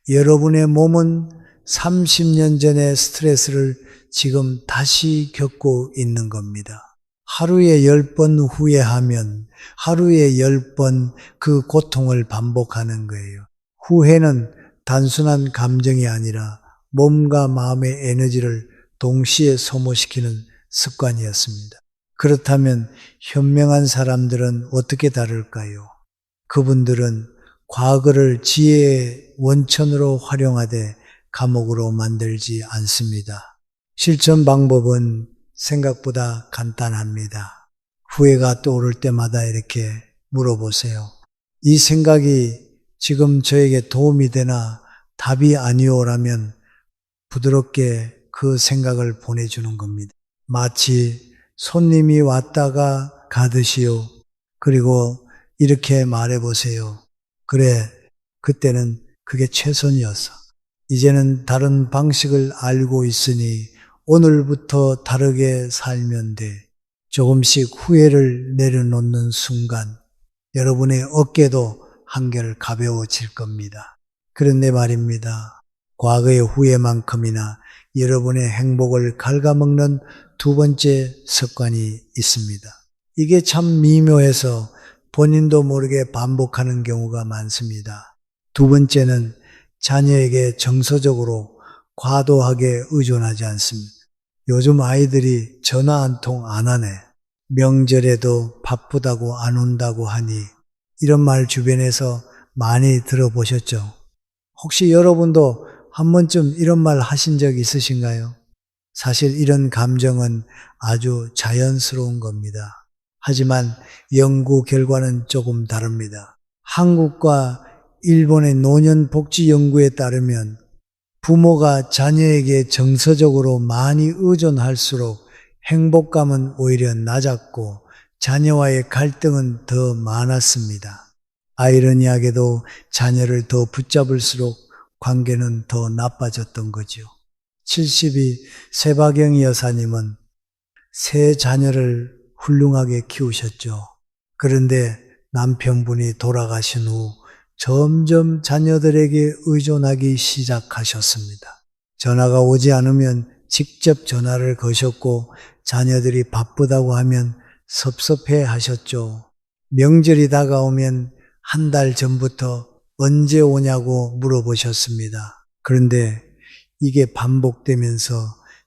여러분의 몸은 30년 전의 스트레스를 지금 다시 겪고 있는 겁니다. 하루에 10번 후회하면 하루에 10번 그 고통을 반복하는 거예요. 후회는 단순한 감정이 아니라 몸과 마음의 에너지를 동시에 소모시키는 습관이었습니다. 그렇다면 현명한 사람들은 어떻게 다룰까요? 그분들은 과거를 지혜의 원천으로 활용하되 감옥으로 만들지 않습니다. 실천 방법은 생각보다 간단합니다. 후회가 떠오를 때마다 이렇게 물어보세요. 이 생각이 지금 저에게 도움이 되나 답이 아니오라면 부드럽게 그 생각을 보내주는 겁니다. 마치 손님이 왔다가 가듯이요. 그리고 이렇게 말해보세요. 그래, 그때는 그게 최선이었어. 이제는 다른 방식을 알고 있으니 오늘부터 다르게 살면 돼. 조금씩 후회를 내려놓는 순간 여러분의 어깨도 한결 가벼워질 겁니다. 그런데 말입니다. 과거의 후회만큼이나 여러분의 행복을 갉아먹는 두 번째 습관이 있습니다. 이게 참 미묘해서 본인도 모르게 반복하는 경우가 많습니다. 두 번째는 자녀에게 정서적으로 과도하게 의존하지 않습니다. 요즘 아이들이 전화 한 통 안 하네. 명절에도 바쁘다고 안 온다고 하니 이런 말 주변에서 많이 들어보셨죠? 혹시 여러분도 한 번쯤 이런 말 하신 적 있으신가요? 사실 이런 감정은 아주 자연스러운 겁니다. 하지만 연구 결과는 조금 다릅니다. 한국과 일본의 노년 복지 연구에 따르면 부모가 자녀에게 정서적으로 많이 의존할수록 행복감은 오히려 낮았고 자녀와의 갈등은 더 많았습니다. 아이러니하게도 자녀를 더 붙잡을수록 관계는 더 나빠졌던 거죠. 72 세바경이 여사님은 세 자녀를 훌륭하게 키우셨죠. 그런데 남편분이 돌아가신 후 점점 자녀들에게 의존하기 시작하셨습니다. 전화가 오지 않으면 직접 전화를 거셨고 자녀들이 바쁘다고 하면 섭섭해 하셨죠. 명절이 다가오면 한 달 전부터 언제 오냐고 물어보셨습니다. 그런데 이게 반복되면서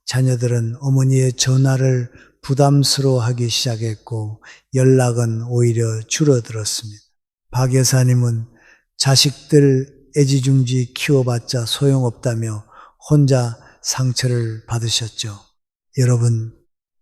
자녀들은 어머니의 전화를 부담스러워하기 시작했고 연락은 오히려 줄어들었습니다. 박 여사님은 자식들 애지중지 키워봤자 소용없다며 혼자 상처를 받으셨죠. 여러분,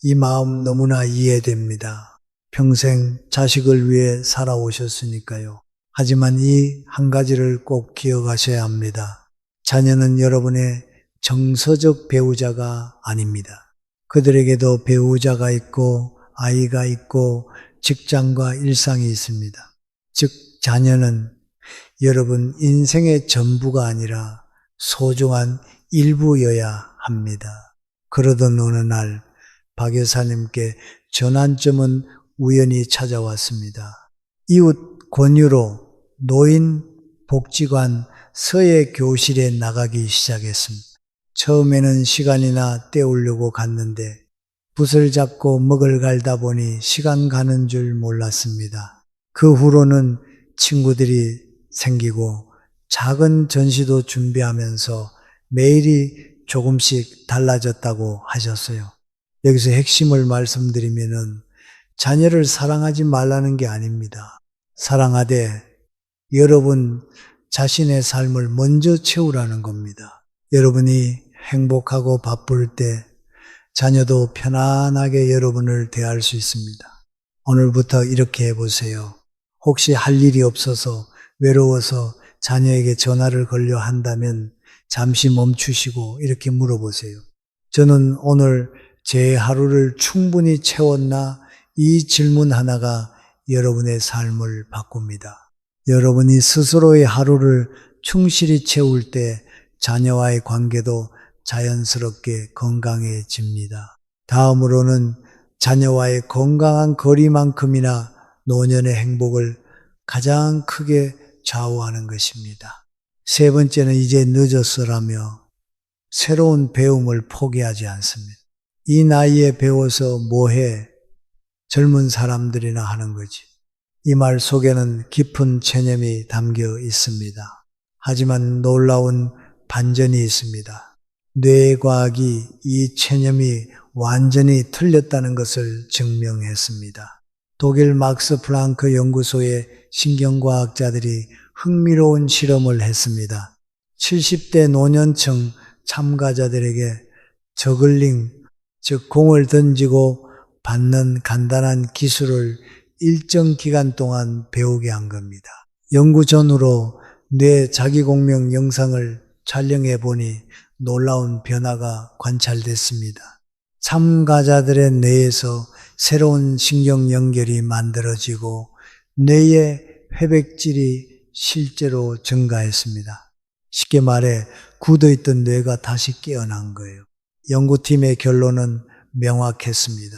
이 마음 너무나 이해됩니다. 평생 자식을 위해 살아오셨으니까요. 하지만 이 한 가지를 꼭 기억하셔야 합니다. 자녀는 여러분의 정서적 배우자가 아닙니다. 그들에게도 배우자가 있고 아이가 있고 직장과 일상이 있습니다. 즉 자녀는 여러분 인생의 전부가 아니라 소중한 일부여야 합니다. 그러던 어느 날 박 여사님께 전환점은 우연히 찾아왔습니다. 이웃 권유로 노인 복지관 서예 교실에 나가기 시작했습니다. 처음에는 시간이나 때우려고 갔는데 붓을 잡고 먹을 갈다 보니 시간 가는 줄 몰랐습니다. 그 후로는 친구들이 생기고 작은 전시도 준비하면서 매일이 조금씩 달라졌다고 하셨어요. 여기서 핵심을 말씀드리면은 자녀를 사랑하지 말라는 게 아닙니다. 사랑하되 여러분 자신의 삶을 먼저 채우라는 겁니다. 여러분이 행복하고 바쁠 때 자녀도 편안하게 여러분을 대할 수 있습니다. 오늘부터 이렇게 해보세요. 혹시 할 일이 없어서 외로워서 자녀에게 전화를 걸려 한다면 잠시 멈추시고 이렇게 물어보세요. 저는 오늘 제 하루를 충분히 채웠나? 이 질문 하나가 여러분의 삶을 바꿉니다. 여러분이 스스로의 하루를 충실히 채울 때 자녀와의 관계도 자연스럽게 건강해집니다. 다음으로는 자녀와의 건강한 거리만큼이나 노년의 행복을 가장 크게 좌우하는 것입니다. 세 번째는 이제 늦었어라며 새로운 배움을 포기하지 않습니다. 이 나이에 배워서 뭐해? 젊은 사람들이나 하는 거지. 이 말 속에는 깊은 체념이 담겨 있습니다. 하지만 놀라운 반전이 있습니다. 뇌과학이 이 체념이 완전히 틀렸다는 것을 증명했습니다. 독일 막스 플랑크 연구소의 신경과학자들이 흥미로운 실험을 했습니다. 70대 노년층 참가자들에게 저글링, 즉 공을 던지고 받는 간단한 기술을 일정 기간 동안 배우게 한 겁니다. 연구 전후로 뇌 자기공명 영상을 촬영해 보니 놀라운 변화가 관찰됐습니다. 참가자들의 뇌에서 새로운 신경 연결이 만들어지고 뇌의 회백질이 실제로 증가했습니다. 쉽게 말해 굳어있던 뇌가 다시 깨어난 거예요. 연구팀의 결론은 명확했습니다.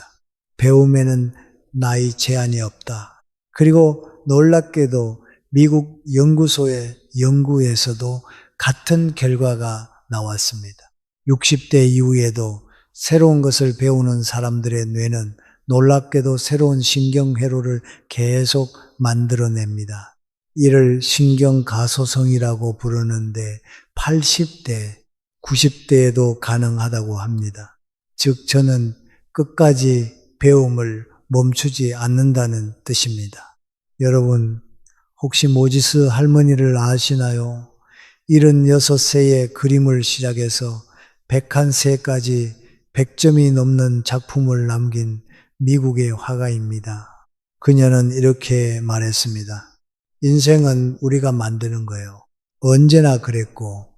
배움에는 나이 제한이 없다. 그리고 놀랍게도 미국 연구소의 연구에서도 같은 결과가 나왔습니다. 60대 이후에도 새로운 것을 배우는 사람들의 뇌는 놀랍게도 새로운 신경회로를 계속 만들어냅니다. 이를 신경가소성이라고 부르는데 80대, 90대에도 가능하다고 합니다. 즉 저는 끝까지 배움을 멈추지 않는다는 뜻입니다. 여러분 혹시 모지스 할머니를 아시나요? 76세에 그림을 시작해서 101세까지 100점이 넘는 작품을 남긴 미국의 화가입니다. 그녀는 이렇게 말했습니다. 인생은 우리가 만드는 거예요. 언제나 그랬고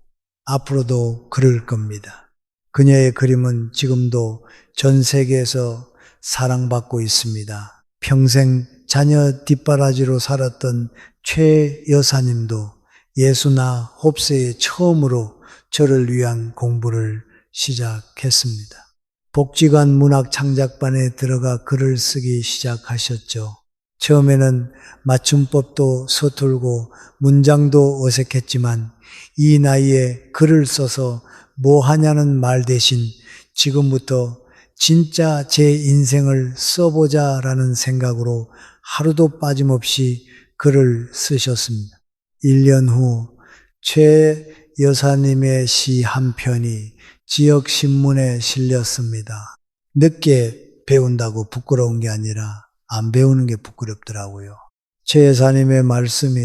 앞으로도 그럴 겁니다. 그녀의 그림은 지금도 전 세계에서 사랑받고 있습니다. 평생 자녀 뒷바라지로 살았던 최 여사님도 예수나 홉세에 처음으로 저를 위한 공부를 시작했습니다. 복지관 문학 창작반에 들어가 글을 쓰기 시작하셨죠. 처음에는 맞춤법도 서툴고 문장도 어색했지만 이 나이에 글을 써서 뭐 하냐는 말 대신 지금부터 진짜 제 인생을 써보자라는 생각으로 하루도 빠짐없이 글을 쓰셨습니다. 1년 후 최 여사님의 시 한 편이 지역신문에 실렸습니다. 늦게 배운다고 부끄러운 게 아니라 안 배우는 게 부끄럽더라고요. 최 여사님의 말씀이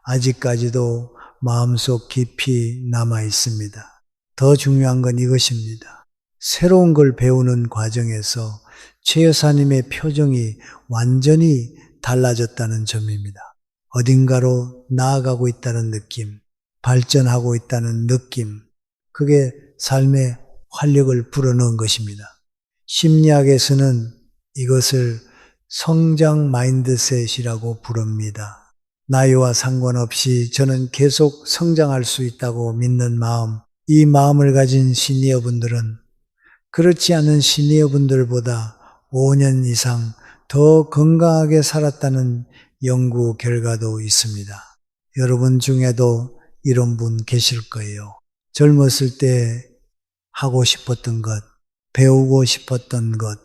아직까지도 마음속 깊이 남아 있습니다. 더 중요한 건 이것입니다. 새로운 걸 배우는 과정에서 최 여사님의 표정이 완전히 달라졌다는 점입니다. 어딘가로 나아가고 있다는 느낌, 발전하고 있다는 느낌, 그게 삶에 활력을 불어넣은 것입니다. 심리학에서는 이것을 성장 마인드셋이라고 부릅니다. 나이와 상관없이 저는 계속 성장할 수 있다고 믿는 마음, 이 마음을 가진 시니어분들은 그렇지 않은 시니어분들보다 5년 이상 더 건강하게 살았다는 연구 결과도 있습니다. 여러분 중에도 이런 분 계실 거예요. 젊었을 때 하고 싶었던 것, 배우고 싶었던 것,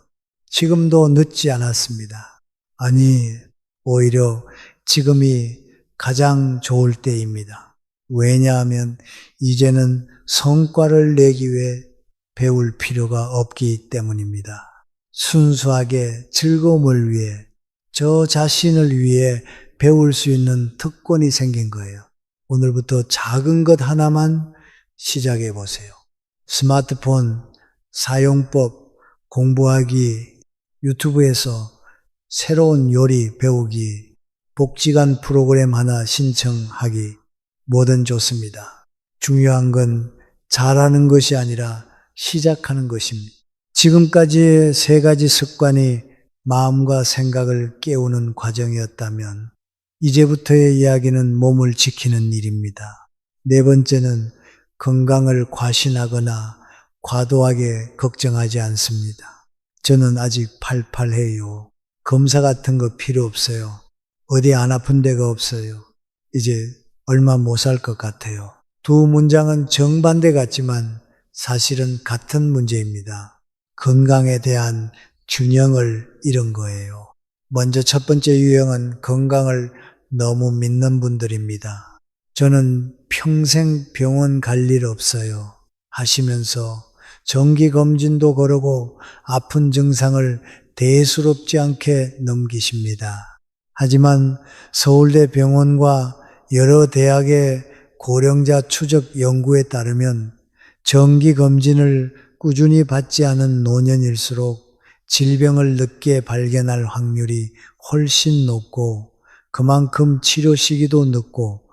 지금도 늦지 않았습니다. 아니, 오히려 지금이 가장 좋을 때입니다. 왜냐하면 이제는 성과를 내기 위해 배울 필요가 없기 때문입니다. 순수하게 즐거움을 위해, 저 자신을 위해 배울 수 있는 특권이 생긴 거예요. 오늘부터 작은 것 하나만 시작해 보세요. 스마트폰 사용법 공부하기, 유튜브에서 새로운 요리 배우기, 복지관 프로그램 하나 신청하기, 뭐든 좋습니다. 중요한 건 잘하는 것이 아니라 시작하는 것입니다. 지금까지의 3가지 습관이 마음과 생각을 깨우는 과정이었다면 이제부터의 이야기는 몸을 지키는 일입니다. 4번째는 건강을 과신하거나 과도하게 걱정하지 않습니다. 저는 아직 팔팔해요. 검사 같은 거 필요 없어요. 어디 안 아픈 데가 없어요. 이제 얼마 못 살 것 같아요. 두 문장은 정반대 같지만 사실은 같은 문제입니다. 건강에 대한 균형을 잃은 거예요. 먼저 첫 번째 유형은 건강을 너무 믿는 분들입니다. 저는 평생 병원 갈 일 없어요 하시면서 정기검진도 거르고 아픈 증상을 대수롭지 않게 넘기십니다. 하지만 서울대 병원과 여러 대학의 고령자 추적 연구에 따르면 정기검진을 꾸준히 받지 않은 노년일수록 질병을 늦게 발견할 확률이 훨씬 높고 그만큼 치료 시기도 늦고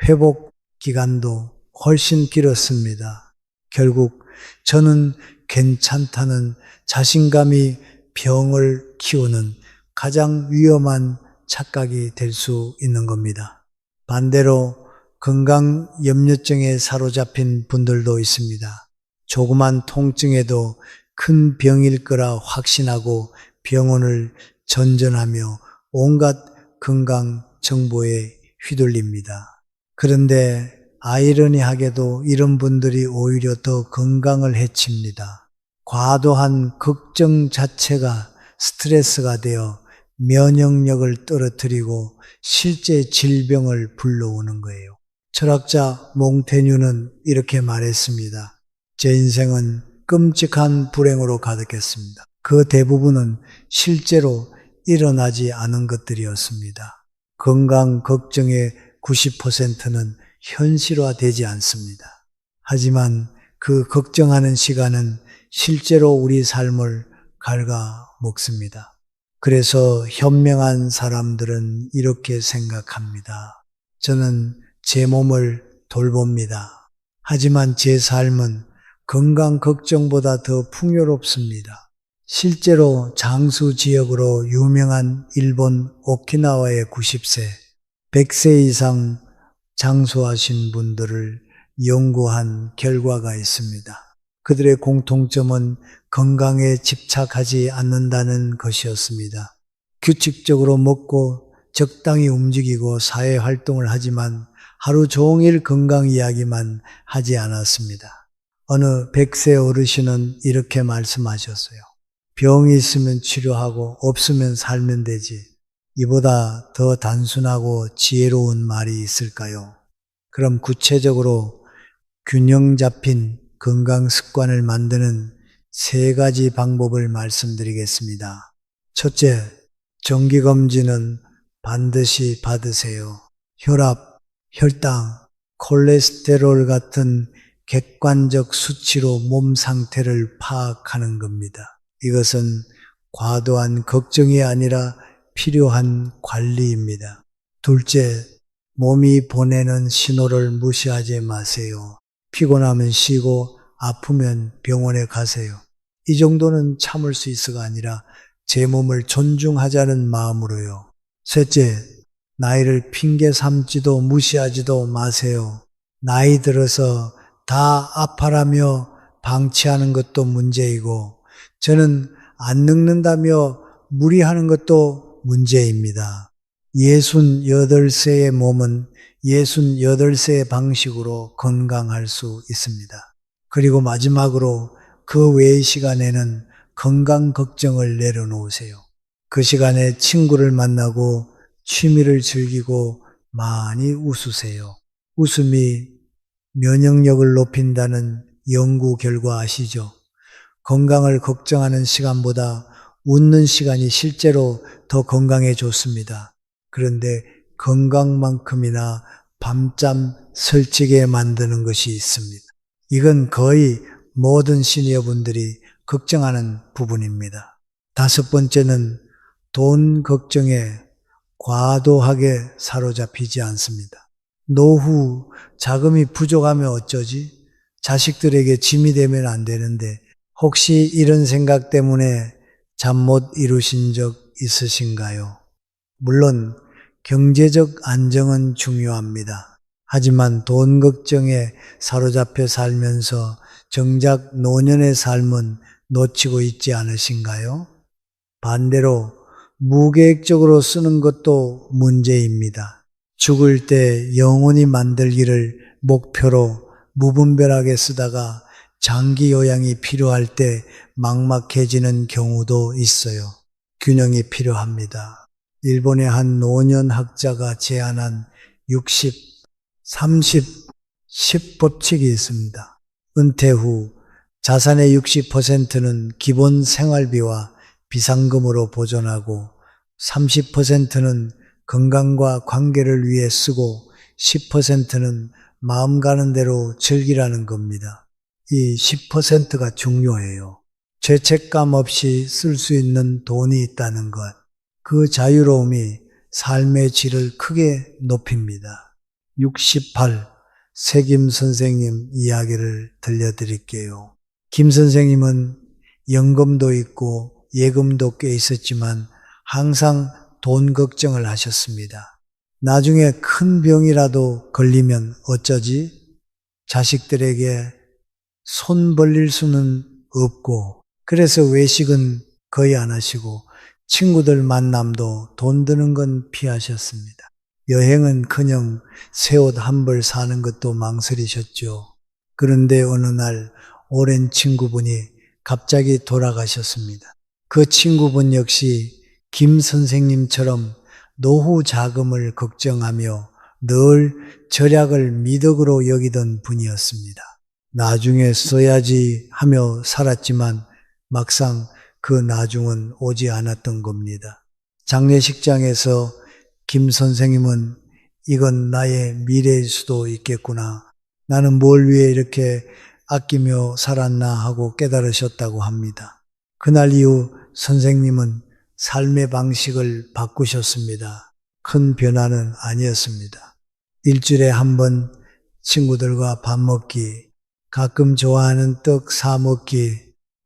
회복 기간도 훨씬 길었습니다. 결국 저는 괜찮다는 자신감이 병을 키우는 가장 위험한 착각이 될 수 있는 겁니다. 반대로 건강염려증에 사로잡힌 분들도 있습니다. 조그만 통증에도 큰 병일 거라 확신하고 병원을 전전하며 온갖 건강 정보에 휘둘립니다. 그런데 아이러니하게도 이런 분들이 오히려 더 건강을 해칩니다. 과도한 걱정 자체가 스트레스가 되어 면역력을 떨어뜨리고 실제 질병을 불러오는 거예요. 철학자 몽테뉴는 이렇게 말했습니다. 제 인생은 끔찍한 불행으로 가득했습니다. 그 대부분은 실제로 일어나지 않은 것들이었습니다. 건강 걱정의 90%는 현실화되지 않습니다. 하지만 그 걱정하는 시간은 실제로 우리 삶을 갉아먹습니다. 그래서 현명한 사람들은 이렇게 생각합니다. 저는 제 몸을 돌봅니다. 하지만 제 삶은 건강 걱정보다 더 풍요롭습니다. 실제로 장수 지역으로 유명한 일본 오키나와의 90세, 100세 이상 장수하신 분들을 연구한 결과가 있습니다. 그들의 공통점은 건강에 집착하지 않는다는 것이었습니다. 규칙적으로 먹고 적당히 움직이고 사회활동을 하지만 하루 종일 건강 이야기만 하지 않았습니다. 어느 100세 어르신은 이렇게 말씀하셨어요. 병이 있으면 치료하고 없으면 살면 되지. 이보다 더 단순하고 지혜로운 말이 있을까요? 그럼 구체적으로 균형 잡힌 건강 습관을 만드는 3가지 방법을 말씀드리겠습니다. 첫째, 정기검진은 반드시 받으세요. 혈압, 혈당, 콜레스테롤 같은 객관적 수치로 몸 상태를 파악하는 겁니다. 이것은 과도한 걱정이 아니라 필요한 관리입니다. 둘째, 몸이 보내는 신호를 무시하지 마세요. 피곤하면 쉬고 아프면 병원에 가세요. 이 정도는 참을 수 있어가 아니라 제 몸을 존중하자는 마음으로요. 셋째, 나이를 핑계 삼지도 무시하지도 마세요. 나이 들어서 다 아파라며 방치하는 것도 문제이고 저는 안 늙는다며 무리하는 것도 문제입니다. 68세의 몸은 68세의 방식으로 건강할 수 있습니다. 그리고 마지막으로 그 외의 시간에는 건강 걱정을 내려놓으세요. 그 시간에 친구를 만나고 취미를 즐기고 많이 웃으세요. 웃음이 면역력을 높인다는 연구 결과 아시죠? 건강을 걱정하는 시간보다 웃는 시간이 실제로 더 건강에 좋습니다. 그런데 건강만큼이나 밤잠 설치게 만드는 것이 있습니다. 이건 거의 모든 시니어분들이 걱정하는 부분입니다. 다섯 번째는 돈 걱정에 과도하게 사로잡히지 않습니다. 노후 자금이 부족하면 어쩌지? 자식들에게 짐이 되면 안 되는데 혹시 이런 생각 때문에 잠 못 이루신 적 있으신가요? 물론 경제적 안정은 중요합니다. 하지만 돈 걱정에 사로잡혀 살면서 정작 노년의 삶은 놓치고 있지 않으신가요? 반대로 무계획적으로 쓰는 것도 문제입니다. 죽을 때 영원히 만들기를 목표로 무분별하게 쓰다가 장기 요양이 필요할 때 막막해지는 경우도 있어요. 균형이 필요합니다. 일본의 한 노년학자가 제안한 60, 30, 10 법칙이 있습니다. 은퇴 후 자산의 60%는 기본 생활비와 비상금으로 보존하고 30%는 건강과 관계를 위해 쓰고 10%는 마음 가는 대로 즐기라는 겁니다. 이 10%가 중요해요. 죄책감 없이 쓸 수 있는 돈이 있다는 것. 그 자유로움이 삶의 질을 크게 높입니다. 68. 세김 선생님 이야기를 들려드릴게요. 김 선생님은 연금도 있고 예금도 꽤 있었지만 항상 돈 걱정을 하셨습니다. 나중에 큰 병이라도 걸리면 어쩌지? 자식들에게 손 벌릴 수는 없고 그래서 외식은 거의 안 하시고 친구들 만남도 돈 드는 건 피하셨습니다. 여행은커녕 새 옷 한 벌 사는 것도 망설이셨죠. 그런데 어느 날 오랜 친구분이 갑자기 돌아가셨습니다. 그 친구분 역시 김 선생님처럼 노후 자금을 걱정하며 늘 절약을 미덕으로 여기던 분이었습니다. 나중에 써야지 하며 살았지만 막상 그 나중은 오지 않았던 겁니다. 장례식장에서 김 선생님은 이건 나의 미래일 수도 있겠구나. 나는 뭘 위해 이렇게 아끼며 살았나 하고 깨달으셨다고 합니다. 그날 이후 선생님은 삶의 방식을 바꾸셨습니다. 큰 변화는 아니었습니다. 일주일에 한 번 친구들과 밥 먹기, 가끔 좋아하는 떡 사 먹기,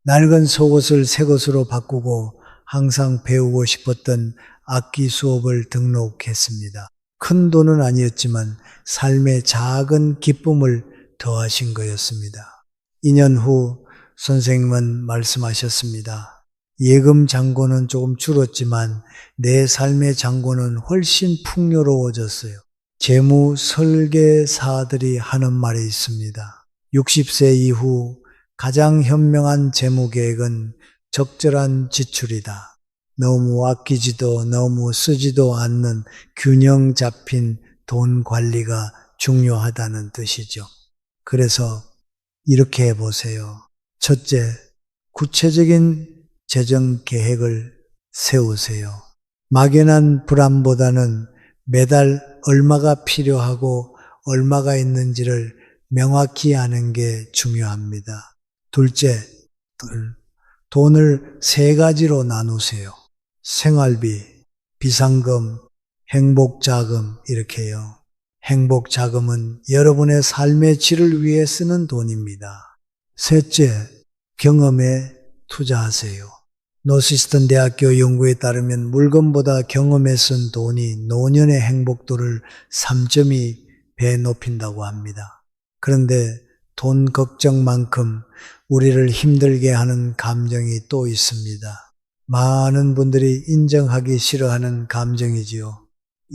낡은 속옷을 새 것으로 바꾸고 항상 배우고 싶었던 악기 수업을 등록했습니다. 큰 돈은 아니었지만 삶의 작은 기쁨을 더하신 거였습니다. 2년 후 선생님은 말씀하셨습니다. 예금 잔고는 조금 줄었지만 내 삶의 잔고는 훨씬 풍요로워졌어요. 재무 설계사들이 하는 말이 있습니다. 60세 이후 가장 현명한 재무 계획은 적절한 지출이다. 너무 아끼지도 너무 쓰지도 않는 균형 잡힌 돈 관리가 중요하다는 뜻이죠. 그래서 이렇게 해보세요. 첫째, 구체적인 재정 계획을 세우세요. 막연한 불안보다는 매달 얼마가 필요하고 얼마가 있는지를 명확히 아는 게 중요합니다. 둘째, 돈을 세 가지로 나누세요. 생활비, 비상금, 행복자금 이렇게요. 행복자금은 여러분의 삶의 질을 위해 쓰는 돈입니다. 셋째, 경험에 투자하세요. 노시스턴 대학교 연구에 따르면 물건보다 경험에 쓴 돈이 노년의 행복도를 3.2배 높인다고 합니다. 그런데 돈 걱정만큼 우리를 힘들게 하는 감정이 또 있습니다. 많은 분들이 인정하기 싫어하는 감정이지요.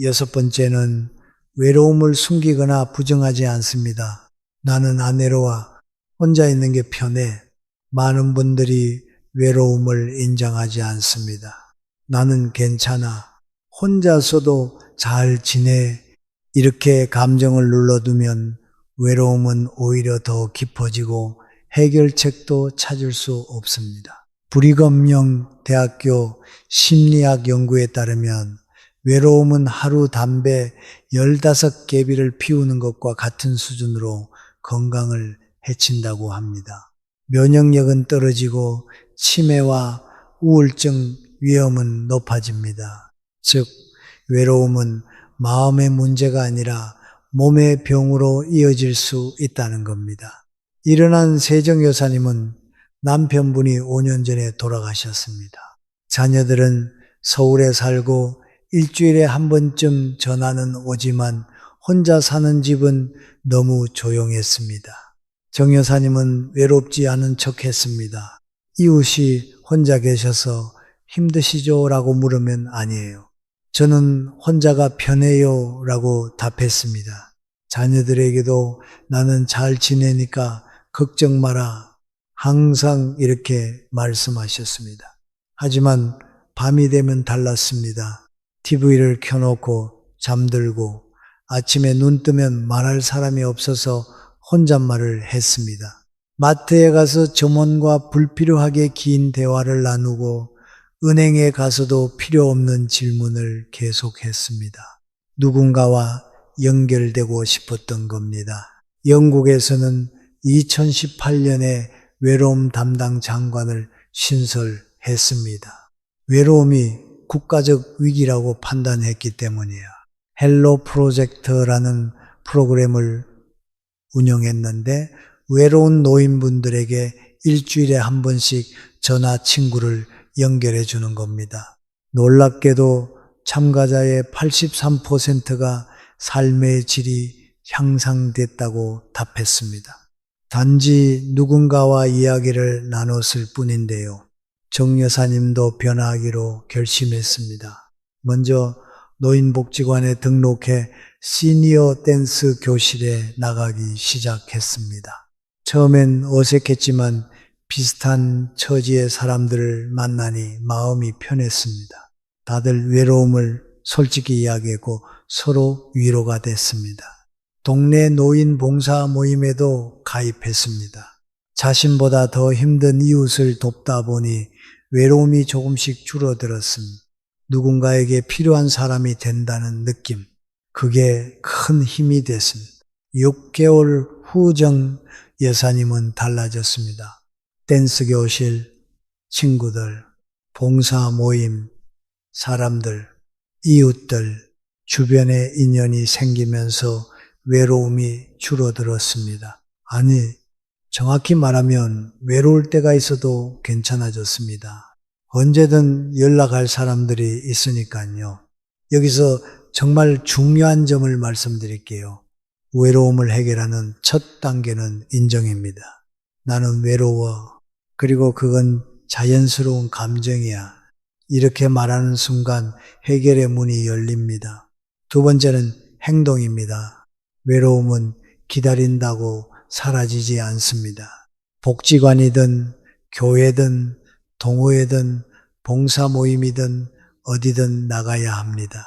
여섯 번째는 외로움을 숨기거나 부정하지 않습니다. 나는 안 외로워. 혼자 있는 게 편해. 많은 분들이 외로움을 인정하지 않습니다. 나는 괜찮아. 혼자서도 잘 지내. 이렇게 감정을 눌러두면 외로움은 오히려 더 깊어지고 해결책도 찾을 수 없습니다. 브리검영 대학교 심리학 연구에 따르면 외로움은 하루 담배 15개비를 피우는 것과 같은 수준으로 건강을 해친다고 합니다. 면역력은 떨어지고 치매와 우울증 위험은 높아집니다. 즉, 외로움은 마음의 문제가 아니라 몸의 병으로 이어질 수 있다는 겁니다. 일어난 세정 여사님은 남편분이 5년 전에 돌아가셨습니다. 자녀들은 서울에 살고 일주일에 한 번쯤 전화는 오지만 혼자 사는 집은 너무 조용했습니다. 정 여사님은 외롭지 않은 척 했습니다. 이웃이 혼자 계셔서 힘드시죠? 라고 물으면 아니에요. 저는 혼자가 편해요 라고 답했습니다. 자녀들에게도 나는 잘 지내니까 걱정 마라. 항상 이렇게 말씀하셨습니다. 하지만 밤이 되면 달랐습니다. TV를 켜놓고 잠들고 아침에 눈 뜨면 말할 사람이 없어서 혼잣말을 했습니다. 마트에 가서 점원과 불필요하게 긴 대화를 나누고 은행에 가서도 필요 없는 질문을 계속했습니다. 누군가와 연결되고 싶었던 겁니다. 영국에서는 2018년에 외로움 담당 장관을 신설했습니다. 외로움이 국가적 위기라고 판단했기 때문이에요. 헬로 프로젝트라는 프로그램을 운영했는데 외로운 노인분들에게 일주일에 한 번씩 전화 친구를 연결해 주는 겁니다. 놀랍게도 참가자의 83%가 삶의 질이 향상됐다고 답했습니다. 단지 누군가와 이야기를 나눴을 뿐인데요. 정 여사님도 변화하기로 결심했습니다. 먼저 노인복지관에 등록해 시니어 댄스 교실에 나가기 시작했습니다. 처음엔 어색했지만 비슷한 처지의 사람들을 만나니 마음이 편했습니다. 다들 외로움을 솔직히 이야기했고 서로 위로가 됐습니다. 동네 노인 봉사 모임에도 가입했습니다. 자신보다 더 힘든 이웃을 돕다 보니 외로움이 조금씩 줄어들었습니다. 누군가에게 필요한 사람이 된다는 느낌, 그게 큰 힘이 됐습니다. 6개월 후 정 여사님은 달라졌습니다. 댄스 교실, 친구들, 봉사 모임, 사람들, 이웃들, 주변에 인연이 생기면서 외로움이 줄어들었습니다. 아니, 정확히 말하면 외로울 때가 있어도 괜찮아졌습니다. 언제든 연락할 사람들이 있으니까요. 여기서 정말 중요한 점을 말씀드릴게요. 외로움을 해결하는 첫 단계는 인정입니다. 나는 외로워. 그리고 그건 자연스러운 감정이야. 이렇게 말하는 순간 해결의 문이 열립니다. 두 번째는 행동입니다. 외로움은 기다린다고 사라지지 않습니다. 복지관이든 교회든 동호회든 봉사 모임이든 어디든 나가야 합니다.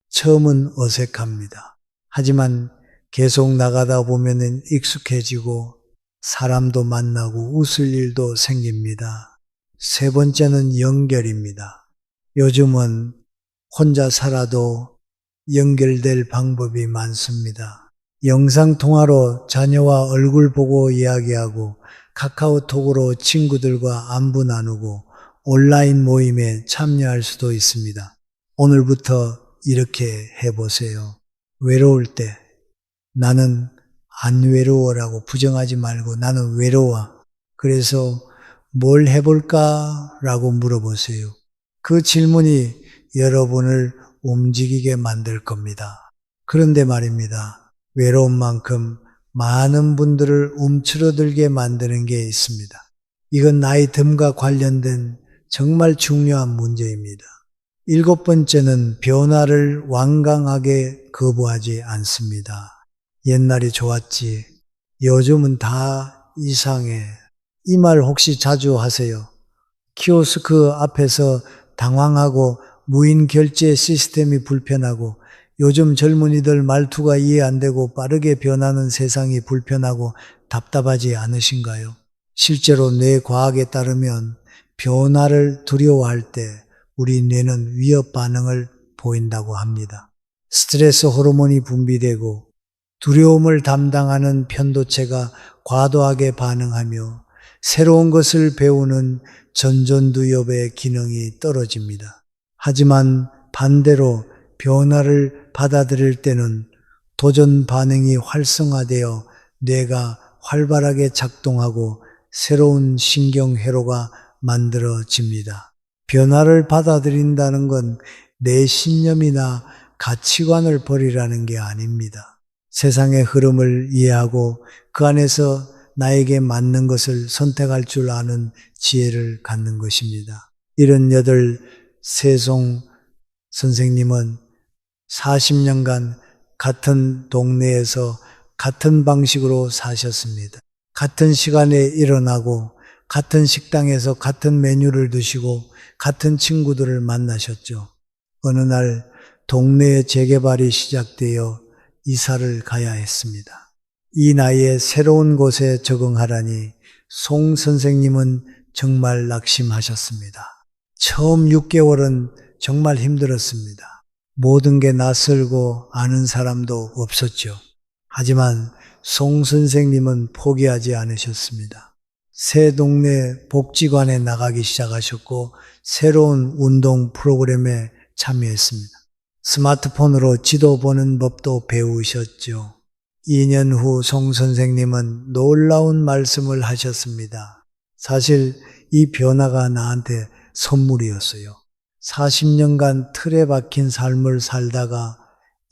처음은 어색합니다. 하지만 계속 나가다 보면 익숙해지고 사람도 만나고 웃을 일도 생깁니다. 세 번째는 연결입니다. 요즘은 혼자 살아도 연결될 방법이 많습니다. 영상통화로 자녀와 얼굴 보고 이야기하고 카카오톡으로 친구들과 안부 나누고 온라인 모임에 참여할 수도 있습니다. 오늘부터 이렇게 해보세요. 외로울 때 나는 안 외로워라고 부정하지 말고 나는 외로워. 그래서 뭘 해볼까? 라고 물어보세요. 그 질문이 여러분을 움직이게 만들 겁니다. 그런데 말입니다. 외로운 만큼 많은 분들을 움츠러들게 만드는 게 있습니다. 이건 나이 듦과 관련된 정말 중요한 문제입니다. 7번째는 변화를 완강하게 거부하지 않습니다. 옛날이 좋았지. 요즘은 다 이상해. 이 말 혹시 자주 하세요? 키오스크 앞에서 당황하고 무인 결제 시스템이 불편하고 요즘 젊은이들 말투가 이해 안 되고 빠르게 변하는 세상이 불편하고 답답하지 않으신가요? 실제로 뇌과학에 따르면 변화를 두려워할 때 우리 뇌는 위협 반응을 보인다고 합니다. 스트레스 호르몬이 분비되고 두려움을 담당하는 편도체가 과도하게 반응하며 새로운 것을 배우는 전전두엽의 기능이 떨어집니다. 하지만 반대로 변화를 받아들일 때는 도전 반응이 활성화되어 뇌가 활발하게 작동하고 새로운 신경회로가 만들어집니다. 변화를 받아들인다는 건 내 신념이나 가치관을 버리라는 게 아닙니다. 세상의 흐름을 이해하고 그 안에서 나에게 맞는 것을 선택할 줄 아는 지혜를 갖는 것입니다. 78 세송 선생님은 40년간 같은 동네에서 같은 방식으로 사셨습니다. 같은 시간에 일어나고 같은 식당에서 같은 메뉴를 드시고 같은 친구들을 만나셨죠. 어느 날 동네의 재개발이 시작되어 이사를 가야 했습니다. 이 나이에 새로운 곳에 적응하라니 송 선생님은 정말 낙심하셨습니다. 처음 6개월은 정말 힘들었습니다. 모든 게 낯설고 아는 사람도 없었죠. 하지만 송 선생님은 포기하지 않으셨습니다. 새 동네 복지관에 나가기 시작하셨고 새로운 운동 프로그램에 참여했습니다. 스마트폰으로 지도 보는 법도 배우셨죠. 2년 후 송 선생님은 놀라운 말씀을 하셨습니다. 사실 이 변화가 나한테 선물이었어요. 40년간 틀에 박힌 삶을 살다가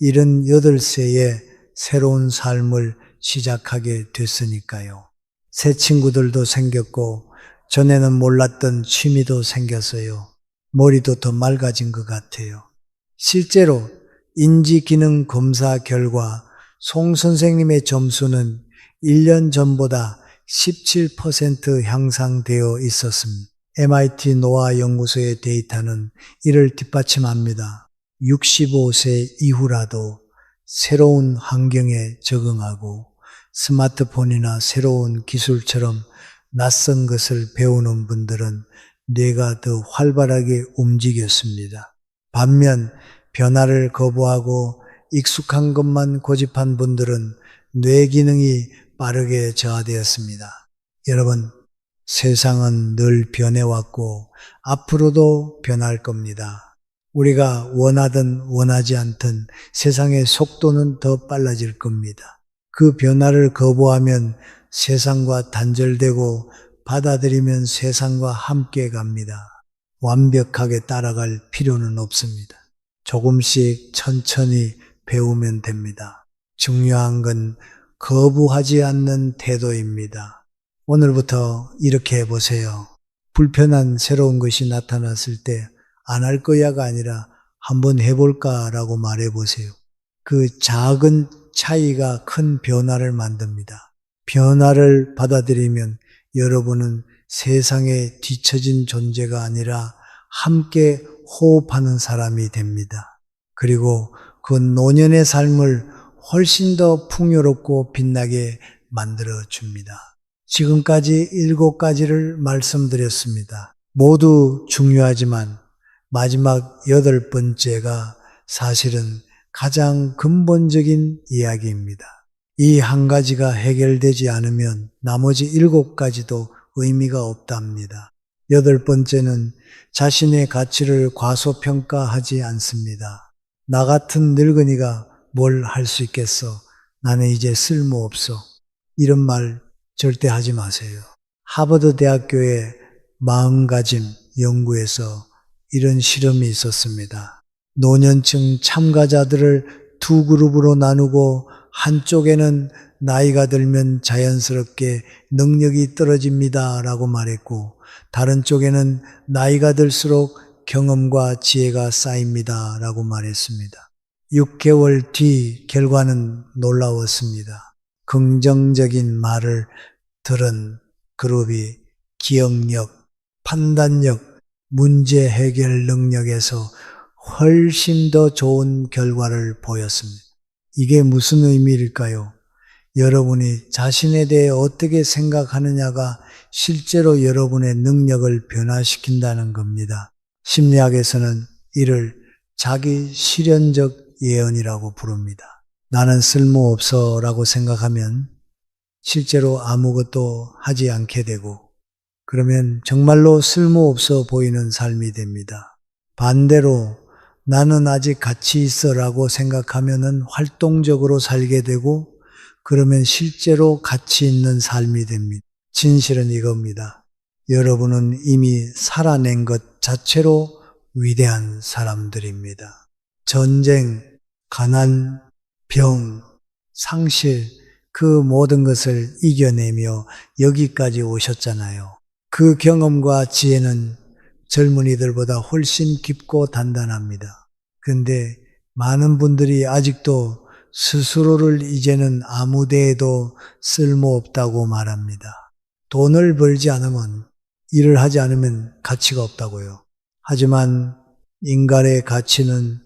78세에 새로운 삶을 시작하게 됐으니까요. 새 친구들도 생겼고 전에는 몰랐던 취미도 생겼어요. 머리도 더 맑아진 것 같아요. 실제로 인지기능 검사 결과 송 선생님의 점수는 1년 전보다 17% 향상되어 있었습니다. MIT 노아 연구소의 데이터는 이를 뒷받침합니다. 65세 이후라도 새로운 환경에 적응하고 스마트폰이나 새로운 기술처럼 낯선 것을 배우는 분들은 뇌가 더 활발하게 움직였습니다. 반면 변화를 거부하고 익숙한 것만 고집한 분들은 뇌 기능이 빠르게 저하되었습니다. 여러분, 세상은 늘 변해왔고 앞으로도 변할 겁니다. 우리가 원하든 원하지 않든 세상의 속도는 더 빨라질 겁니다. 그 변화를 거부하면 세상과 단절되고 받아들이면 세상과 함께 갑니다. 완벽하게 따라갈 필요는 없습니다. 조금씩 천천히 배우면 됩니다. 중요한 건 거부하지 않는 태도입니다. 오늘부터 이렇게 해보세요. 불편한 새로운 것이 나타났을 때 안 할 거야가 아니라 한번 해볼까라고 말해보세요. 그 작은 차이가 큰 변화를 만듭니다. 변화를 받아들이면 여러분은 세상에 뒤처진 존재가 아니라 함께 호흡하는 사람이 됩니다. 그리고 그 노년의 삶을 훨씬 더 풍요롭고 빛나게 만들어 줍니다. 지금까지 7가지를 말씀드렸습니다. 모두 중요하지만 마지막 8번째가 사실은 가장 근본적인 이야기입니다. 이 한 가지가 해결되지 않으면 나머지 7가지도 의미가 없답니다. 8번째는 자신의 가치를 과소평가하지 않습니다. 나 같은 늙은이가 뭘 할 수 있겠어? 나는 이제 쓸모없어. 이런 말 절대 하지 마세요. 하버드 대학교의 마음가짐 연구에서 이런 실험이 있었습니다. 노년층 참가자들을 두 그룹으로 나누고 한쪽에는 나이가 들면 자연스럽게 능력이 떨어집니다 라고 말했고, 다른 쪽에는 나이가 들수록 경험과 지혜가 쌓입니다 라고 말했습니다. 6개월 뒤 결과는 놀라웠습니다. 긍정적인 말을 들은 그룹이 기억력, 판단력, 문제 해결 능력에서 훨씬 더 좋은 결과를 보였습니다. 이게 무슨 의미일까요? 여러분이 자신에 대해 어떻게 생각하느냐가 실제로 여러분의 능력을 변화시킨다는 겁니다. 심리학에서는 이를 자기 실현적 예언이라고 부릅니다. 나는 쓸모없어 라고 생각하면 실제로 아무것도 하지 않게 되고, 그러면 정말로 쓸모없어 보이는 삶이 됩니다. 반대로 나는 아직 가치 있어 라고 생각하면은 활동적으로 살게 되고, 그러면 실제로 가치 있는 삶이 됩니다. 진실은 이겁니다. 여러분은 이미 살아낸 것 자체로 위대한 사람들입니다. 전쟁, 가난, 병, 상실, 그 모든 것을 이겨내며 여기까지 오셨잖아요. 그 경험과 지혜는 젊은이들보다 훨씬 깊고 단단합니다. 그런데 많은 분들이 아직도 스스로를 이제는 아무 데에도 쓸모없다고 말합니다. 돈을 벌지 않으면, 일을 하지 않으면 가치가 없다고요. 하지만 인간의 가치는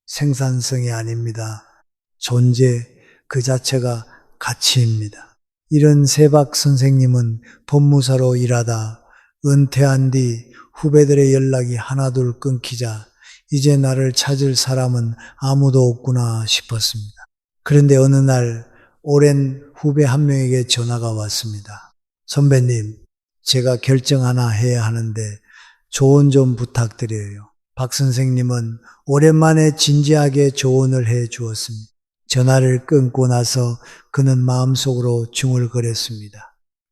생산성이 아닙니다. 존재 그 자체가 가치입니다. 이런 세박 선생님은 법무사로 일하다 은퇴한 뒤 후배들의 연락이 하나둘 끊기자 이제 나를 찾을 사람은 아무도 없구나 싶었습니다. 그런데 어느 날 오랜 후배 한 명에게 전화가 왔습니다. 선배님, 제가 결정 하나 해야 하는데 조언 좀 부탁드려요. 박 선생님은 오랜만에 진지하게 조언을 해 주었습니다. 전화를 끊고 나서 그는 마음속으로 중얼거렸습니다.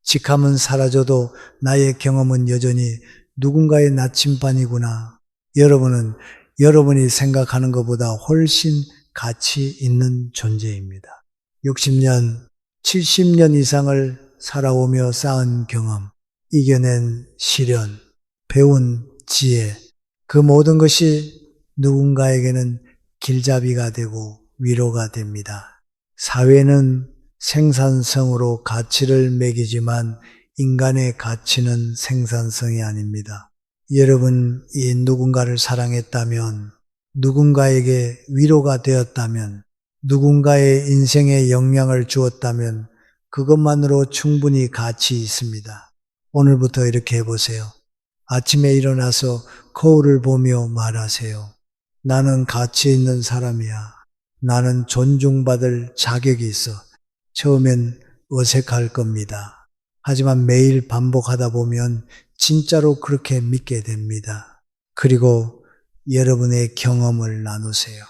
직함은 사라져도 나의 경험은 여전히 누군가의 나침반이구나. 여러분은 여러분이 생각하는 것보다 훨씬 가치 있는 존재입니다. 60년, 70년 이상을 살아오며 쌓은 경험, 이겨낸 시련, 배운 지혜, 그 모든 것이 누군가에게는 길잡이가 되고 위로가 됩니다. 사회는 생산성으로 가치를 매기지만 인간의 가치는 생산성이 아닙니다. 여러분이 누군가를 사랑했다면, 누군가에게 위로가 되었다면, 누군가의 인생에 영향을 주었다면 그것만으로 충분히 가치 있습니다. 오늘부터 이렇게 해보세요. 아침에 일어나서 거울을 보며 말하세요. 나는 가치 있는 사람이야. 나는 존중받을 자격이 있어. 처음엔 어색할 겁니다. 하지만 매일 반복하다 보면 진짜로 그렇게 믿게 됩니다. 그리고 여러분의 경험을 나누세요.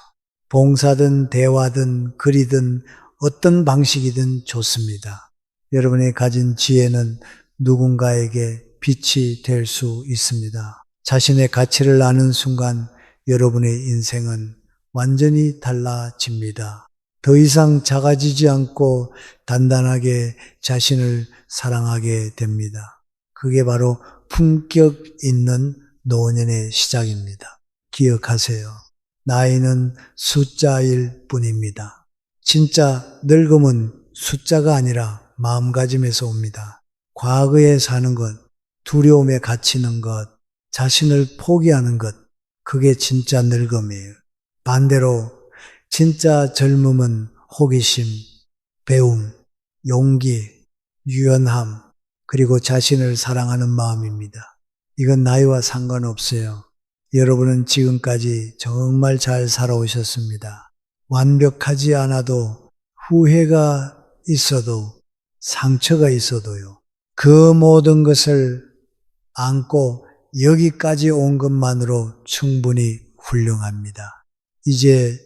봉사든 대화든 글이든 어떤 방식이든 좋습니다. 여러분이 가진 지혜는 누군가에게 빛이 될 수 있습니다. 자신의 가치를 아는 순간 여러분의 인생은 완전히 달라집니다. 더 이상 작아지지 않고 단단하게 자신을 사랑하게 됩니다. 그게 바로 품격 있는 노년의 시작입니다. 기억하세요. 나이는 숫자일 뿐입니다. 진짜 늙음은 숫자가 아니라 마음가짐에서 옵니다. 과거에 사는 것, 두려움에 갇히는 것, 자신을 포기하는 것, 그게 진짜 늙음이에요. 반대로 진짜 젊음은 호기심, 배움, 용기, 유연함, 그리고 자신을 사랑하는 마음입니다. 이건 나이와 상관없어요. 여러분은 지금까지 정말 잘 살아오셨습니다. 완벽하지 않아도 후회가 있어도 상처가 있어도요. 그 모든 것을 안고 여기까지 온 것만으로 충분히 훌륭합니다. 이제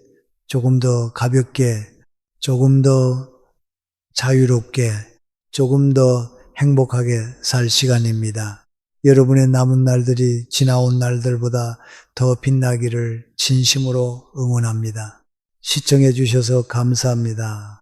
조금 더 가볍게, 조금 더 자유롭게, 조금 더 행복하게 살 시간입니다. 여러분의 남은 날들이 지나온 날들보다 더 빛나기를 진심으로 응원합니다. 시청해 주셔서 감사합니다.